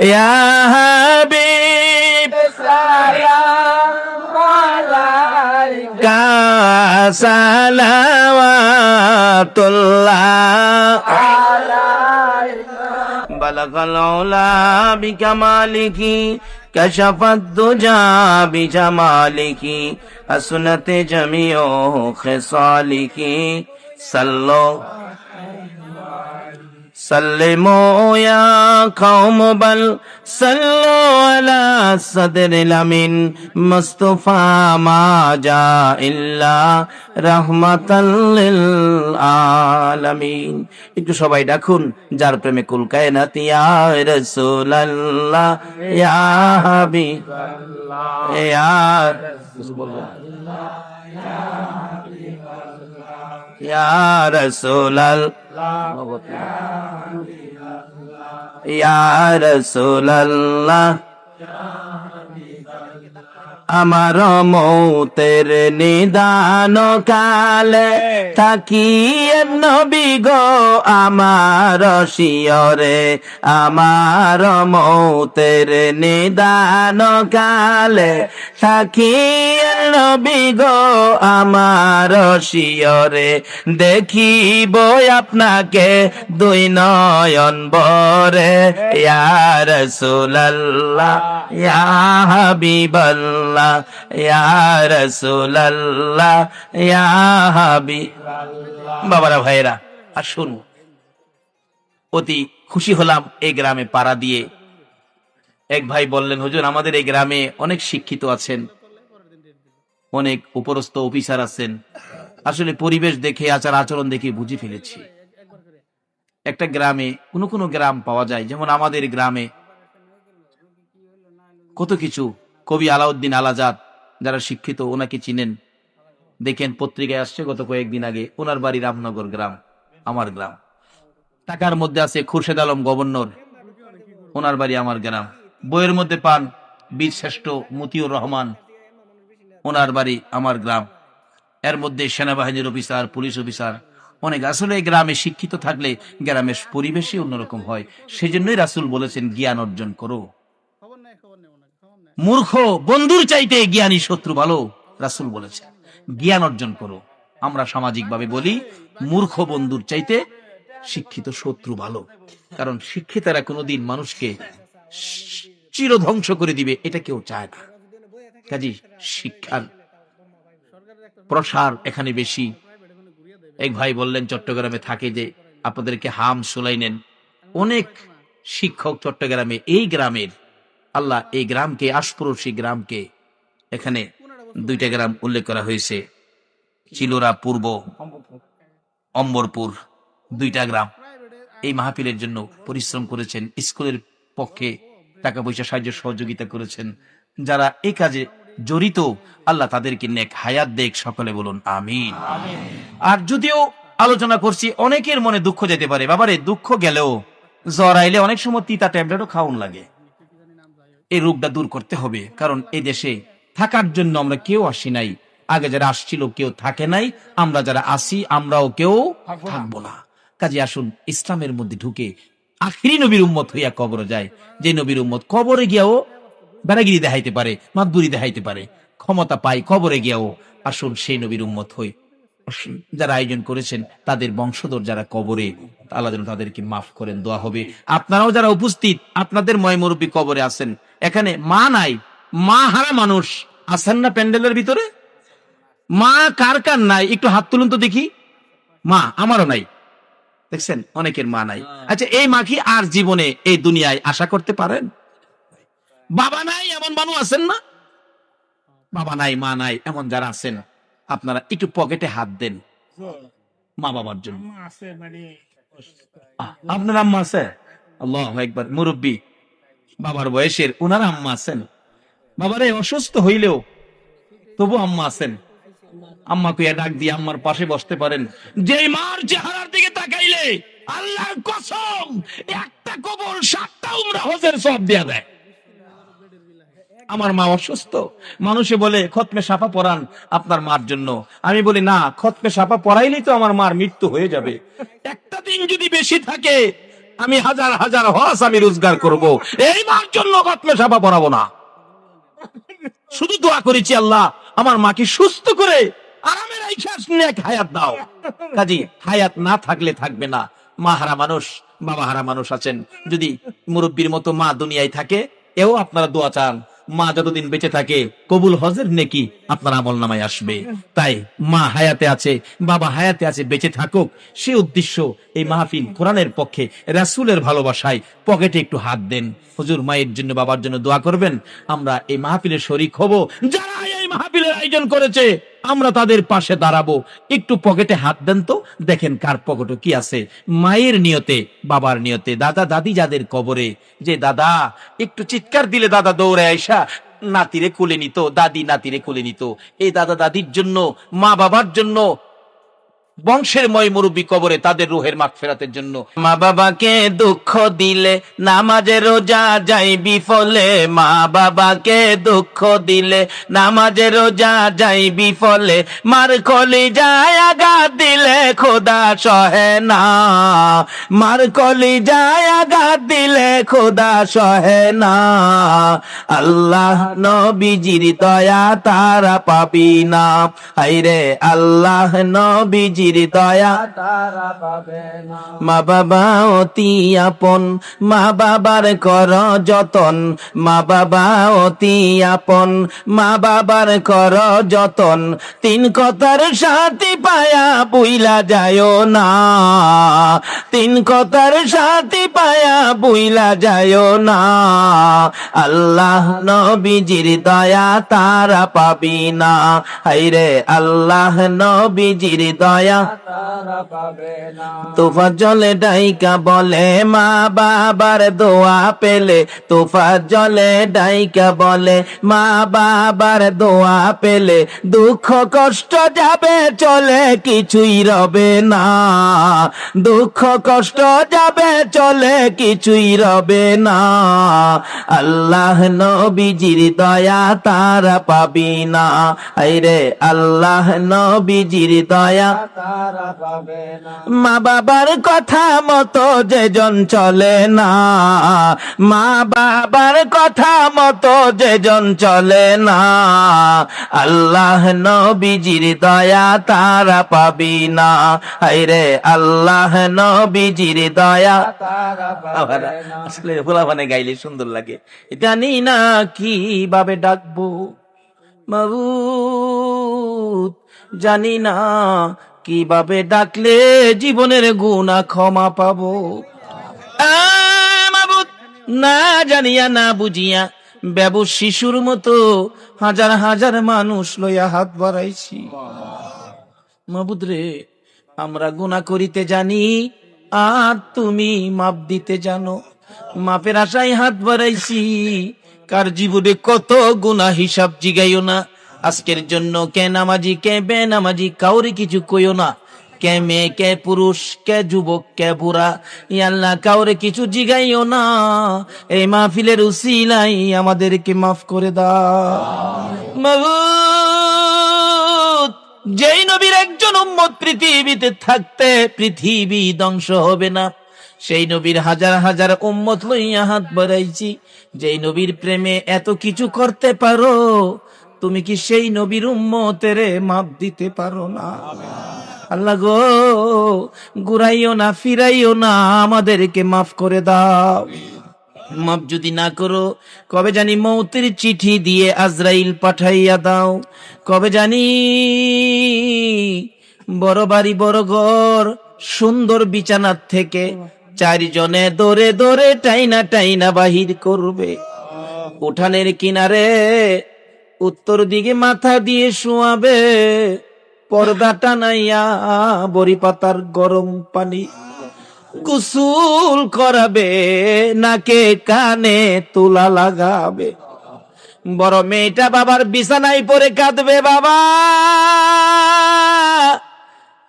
ইয়া হাবিব সালাম আলাইকা সালাওয়াতুল্লাহ আলাইকা বালাগাল উলা বিকামালিহি কাশাফাদ দুজা বিজামালিহি আসনাতে জামিউ খিসালিহি সাল্লু سلموا يا قوم بل صلوا على صدر الأمين مصطفى ما جاء إلا رحمة للعالمين। একটু সবাই ডাকুন যার প্রেমে কুল কায়নাত ইয়া রাসূলুল্লাহ ইয়া হাবিবাল্লাহ ইয়া রাসূলুল্লাহ ইয়া রাসূলুল্লাহ ইয়া রাসূলুল্লাহ আমার মৌতের নিদান কালে থাকিয়ে নবী গো আমার শিয়রে, আমার মৌতের নিদান কালে থাকিয়ে নবী গো আমার শিয়রে, দেখিব আপনাকে দুই নয়ন ভরে ইয়া রাসূলুল্লাহ ইয়া হাবিবাল্লাহ ইয়া রাসূলুল্লাহ ইয়া হাবিবাল্লাহ। বাবারা ভাইরা আসুন, অতি খুশি হলাম এই গ্রামে পাড়া দিয়ে। এক ভাই বললেন হুজুর আমাদের এই গ্রামে অনেক শিক্ষিত আছেন, অনেক উপরস্থ অফিসার আছেন, আসলে পরিবেশ দেখে আচার আচরণ দেখে বুঝে ফেলেছি একটা গ্রামে কোনো গ্রাম পাওয়া যায়, যেমন আমাদের গ্রামে কত কিছু। কবি আলাউদ্দিন আলাজাদ যারা শিক্ষিত ওনাকে চিনেন, দেখেন পত্রিকায় আসছে গত কয়েকদিন আগে, ওনার বাড়ি রামনগর গ্রাম, আমার গ্রাম। টাকার মধ্যে আছে খুরশেদ আলম গভর্নর, ওনার বাড়ি আমার গ্রাম। বইয়ের মধ্যে পান বীর শ্রেষ্ঠ মতিউর রহমান, ওনার বাড়ি আমার গ্রাম। এর মধ্যে সেনাবাহিনীর অফিসার, পুলিশ অফিসার অনেক। আসলে গ্রামে শিক্ষিত থাকলে গ্রামের পরিবেশই অন্যরকম হয়। সেজন্যই রাসূল বলেছেন জ্ঞান অর্জন করো। মূর্খ বন্ধুর চাইতে জ্ঞানী শত্রু ভালো, রাসূল বলেছেন জ্ঞান অর্জন করো। আমরা সামাজিক ভাবে বলি মূর্খ বন্ধুর চাইতে শিক্ষিত শত্রু ভালো, কারণ শিক্ষিতরা কোনোদিন মানুষকে চিরধ্বংস করে দিবে এটা কেউ চায় না। কাজী শিক্ষার প্রসার এখানে বেশি। এক ভাই বললেন চট্টগ্রামে থাকে যে আপনাদেরকে হাম সুলাইনেন, অনেক শিক্ষক চট্টগ্রামে, এই গ্রামের আল্লাহ এই গ্রামকে, আশপড়শী গ্রামকে, এখানে দুইটা গ্রাম উল্লেখ করা হয়েছে, চিলোরা পূর্ব, অম্বরপুর, দুইটা গ্রাম এই মাহফিলের জন্য পরিশ্রম করেছেন, স্কুলের পক্ষে টাকা পয়সা সাহায্য সহযোগিতা করেছেন। যারা এই কাজে জড়িত আল্লাহ তাদেরকে নেক হায়াত দেখ, সকলে বলুন আমিন। আর যদিও আলোচনা করছি অনেকের মনে দুঃখ যেতে পারে, বাবারে দুঃখ গেলেও জ্বর আইলে অনেক সময় তিতা ট্যাবলেটও খাওয়ান লাগে। এই রোগটা দূর করতে হবে, কারণ এই দেশে থাকার জন্য আমরা কেউ আসি নাই, আগে যারা আসছিল কেউ থাকে নাই, আমরা যারা আসি আমরাও কেউ থাকবো না। কাজে আসুন ইসলামের মধ্যে ঢুকে আখিরি নবীর উম্মত হইয়া কবরে যায়। যে নবীর উম্মত কবরে গিয়াও বেড়াগিরি দেখাইতে পারে, মাতবুরি দেখাইতে পারে, ক্ষমতা পাই কবরে গিয়াও, আসুন সেই নবীর উম্মত হই। যারা আয়োজন করেছেন তাদের বংশধর যারা কবরে, আল্লাহ যেন তাদেরকে মাফ করেন, দোয়া হবে। আপনারাও যারা উপস্থিত, আপনাদের ময়মুরব্বী কবরে আছেন, এখানে মা নাই, মা হারা মানুষ আছেন না প্যান্ডেলের ভিতরে? মা কার কার নাই একটু হাত তুলুন তো দেখি। মা আমারও নাই, দেখছেন অনেকের মা নাই। আচ্ছা এই মা কি আর জীবনে এই দুনিয়ায় আশা করতে পারেন? বাবা নাই এমন মানুষ আছেন না? বাবা নাই মা নাই এমন যারা আছেন, আপনারা একটু পকেটে হাত দেন মা বাবার জন্য। আপনার আম্মা আছে? আল্লাহু আকবার। মুরব্বী বাবার বয়সের ওনার আম্মা আছেন, বাবারে অসুস্থ হইলেও তবু আম্মা আছেন, আম্মা কুইয়া ডাক দিয়ে আম্মার পাশে বসতে পারেন। যে মার চেহারার দিকে তাকাইলে আল্লাহর কসম একটা কবর 7টা উমরা হজের সব দেয়া দেয়। আমার মা অসুস্থ, মানুষে বলে খতমে সাফা পড়ান আপনার মার জন্য, আমি বলি না, খতমে সাফা পড়াইলেই তো আমার মার মৃত্যু হয়ে যাবে। একটা দিন যদি বেশি থাকে আমি হাজার হাজার হজ আমি রোজগার করব, এই মার জন্য খতমে সাফা পড়াবো না। শুধু দোয়া করেছি, আল্লাহ আমার মাকে সুস্থ করে আরামের নেক হায়াত দাও। কাজী হায়াত না থাকলে থাকবে না। মা হারা মানুষ, বাবা হারা মানুষ আছেন, যদি মুরব্বীর মতো মা দুনিয়ায় থাকে, এও আপনারা দোয়া চান, মা যতদিন বেঁচে থাকে কবুল হজের নেকি আপনার আমল নামায় আসবে। তাই মা হায়াতে আছে, বাবা হায়াতে আছে, বেঁচে থাকুক, সে উদ্দেশ্য এই মাহফিল কোরআনের পক্ষে, রাসূলের ভালোবাসায় পকেটে একটু হাত দেন, হুজুর মায়ের জন্য বাবার জন্য দোয়া করবেন। আমরা এই মাহফিলের শরীক হব, যারা এই মাহফিলের আয়োজন করেছে আমরা তাদের পাশে দাঁড়াবো। একটু পকেটে হাত দেন তো, দেখেন কার পকেটে কি আছে। মায়ের নিয়তে, বাবার নিয়তে, দাদা দাদি যাদের কবরে, যে দাদা একটু চিৎকার দিলে দাদা দৌড়ে আইসা নাতিরে কোলে নিত, দাদি নাতিরে কোলে নিত, এই দাদা দাদির জন্য, মা বাবার জন্য, বংশের ময় মুরব্বী কবরে, তাদের রুহের মাগফিরাতের জন্য। মা বাবাকে দুঃখ দিলে নামাজে রোজা যায় বিফলে, মা বাবাকে দুঃখ দিলে নামাজে রোজা যায় বিফলে, মার কলিজায় আঘাত দিলে খোদা সহে না, মার কলিজায় আঘাত দিলে খোদা সহে না, আল্লাহ নবীজির দয়া তারা পাবি না, হায়রে আল্লাহ নবীজির দয়া তারা পাবে না। মা বাবা অতি আপন, মা বাবার কর যতন, মা বাবা অতি আপন, মা বাবার কর যতন, তিন কথার সাথী পায়া বুইলা যায় না, তিন কথার সাথী পায়া বুইলা যায় না, আল্লাহ নবীজির দয়া তারা পাবি না, হায়রে আল্লাহ নবীজির দয়া তারা পাবে না। তোফাজ্জলে ডাইকা বলে মা বাবার দোয়া পেলে, তোফাজ্জলে ডাইকা বলে মা বাবার দোয়া পেলে, দুঃখ কষ্ট যাবে চলে কিছুই রবে না, দুঃখ কষ্ট যাবে চলে কিছুই রবে না, আল্লাহ নবীজির দয়া তারা পাবি না, হায়রে আল্লাহ নবীজির দয়া তারা পাবে না। মা বাবার কথা মতো যেজন চলে না, মা বাবার কথা মতো যেজন চলে না, আল্লাহ নবীজির দয়া তারা পাবি না, হায়রে আল্লাহ নবীজির দয়া তারা পাবে না। আসলে ফুলাফানে গাইলে সুন্দর লাগে। জানি না কিভাবে ডাকবো মাবুদ, জানি না কিভাবে ডাকলে জীবনের গুনাহ ক্ষমা পাবো, মাবুদ না জানিয়া না বুঝিয়া বেবুস শিশুর মতো হাজার হাজার মানুষ লইয়া হাত বাড়াইছি। মাবুদ রে, আমরা গুনাহ করিতে জানি আর তুমি মাপ দিতে জানো, মাপের আশায় হাত বাড়াইছি, কার জীবনে কত গুনাহ হিসাব জিগাইও না। আজকের জন্য কে নামাজি কে বেনামাজি কাউরে কিছু কইও না, কে মেয়ে কে পুরুষ কে যুবক কে বুড়া, আল্লাহ কাউরে কিছু জিগাইও না। এই মাহফিলের উসিলাই আমাদেরকে মাফ করে দাও মাবুদ। যেই নবীর একজন উম্মত পৃথিবীতে থাকতে পৃথিবী ধ্বংস হবে না, সেই নবীর হাজার হাজার উম্মত লইয়া হাত বাড়াইছি। যেই নবীর প্রেমে এত কিছু করতে পারো, তুমি কি সেই নবীর উম্মতের মাপ দিতে পারো না? আল্লাহ গো, ঘুরাইও না ফিরাইও না, আমাদেরকে মাফ করে দাও। মাফ যদি না করো, কবে জানি মৌতের চিঠি দিয়ে আজরাইল পাঠাইয়া দাও, কবে জানি বড় বাড়ি বড় ঘর সুন্দর বিছানার থেকে 4 জনে দৌড়ে দৌড়ে টাইনা টাইনা বাহির করবে। উঠানের কিনারে উত্তর দিকে মাথা দিয়ে শোয়াবে, পর্দা টানাইয়া বড়ি পাতার গরম পানি গোসল করাবে, নাকে কানে তুলা লাগাবে। বড় মেয়েটা বাবার বিছানায় পড়ে কাঁদবে, বাবা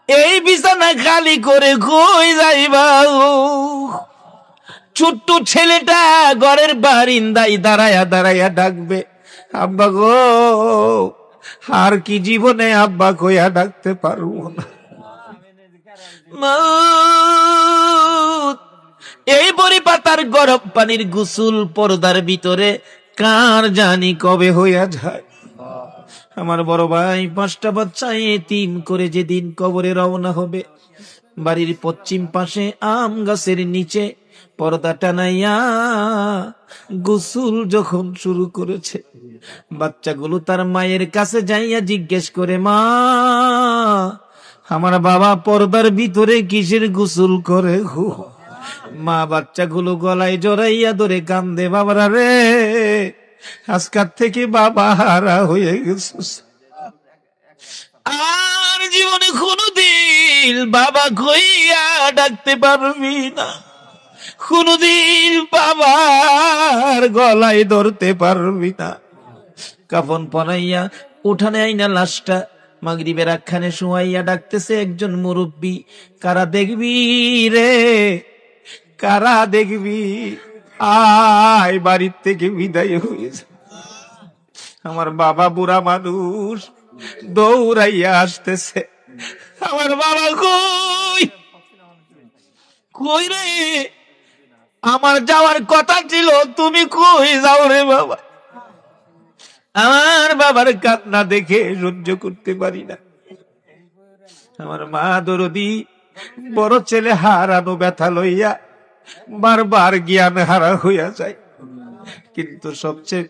এই বিছানা খালি করে কই যাইবা গো? ছোট্ট ছেলেটা ঘরের বারিন্দায় দাঁড়ায়া দাঁড়ায়া ডাকবে, আব্বা গো, আর কি জীবনে আব্বা কইয়া ডাকতে পারবো না। মৌত এই বড়ি পাতার গরম পানির গোসল পর্দার ভিতরে কার জানি কবে হইয়া যায়। আমার বড় ভাই 5টা বাচ্চা এতিম করে যেদিন কবরে রওনা হবে, বাড়ির পশ্চিম পাশে আম গাছের নিচে পর্দা টানাইয়া গোসল যখন শুরু করেছে, বাচ্চাগুলো তার মায়ের কাছে যাইয়া জিজ্ঞেস করে, মা আমার বাবা পর্দার ভিতরে কিসের গোসল করে গো? মা বাচ্চাগুলো গলায় জড়াইয়া ধরে কান্দে, বাবারা রে, আজকাল থেকে বাবা হারা হয়ে গেছে, আর জীবনে কোনদিন বাবা কইয়া ডাকতে পারবি না, কোনদিন বাবার গলায় ধরতে পারবি না। কাফন পরাইয়া উঠানে আইনা লাশটা মাগরিবের আখ্যানে শুয়াইয়া ডাকতেছে একজন মুরব্বী, কারা দেখবি রে, কারা দেখবি, আয় বাড়ির থেকে বিদায় হয়েছে। আমার বাবা বুড়া মানুষ দৌড়াইয়া আসতেছে, আমার বাবা কই, কই রে, আমার যাওয়ার কথা ছিল, তুমি কই যাও রে বাবা? আমার বাবার কান্না দেখে সহ্য করতে পারি না। আমার মা দরদি বড় ছেলে হারানো ব্যথা লইয়া বারবার জ্ঞান হারা হইয়া যায়, কিন্তু সবচেয়ে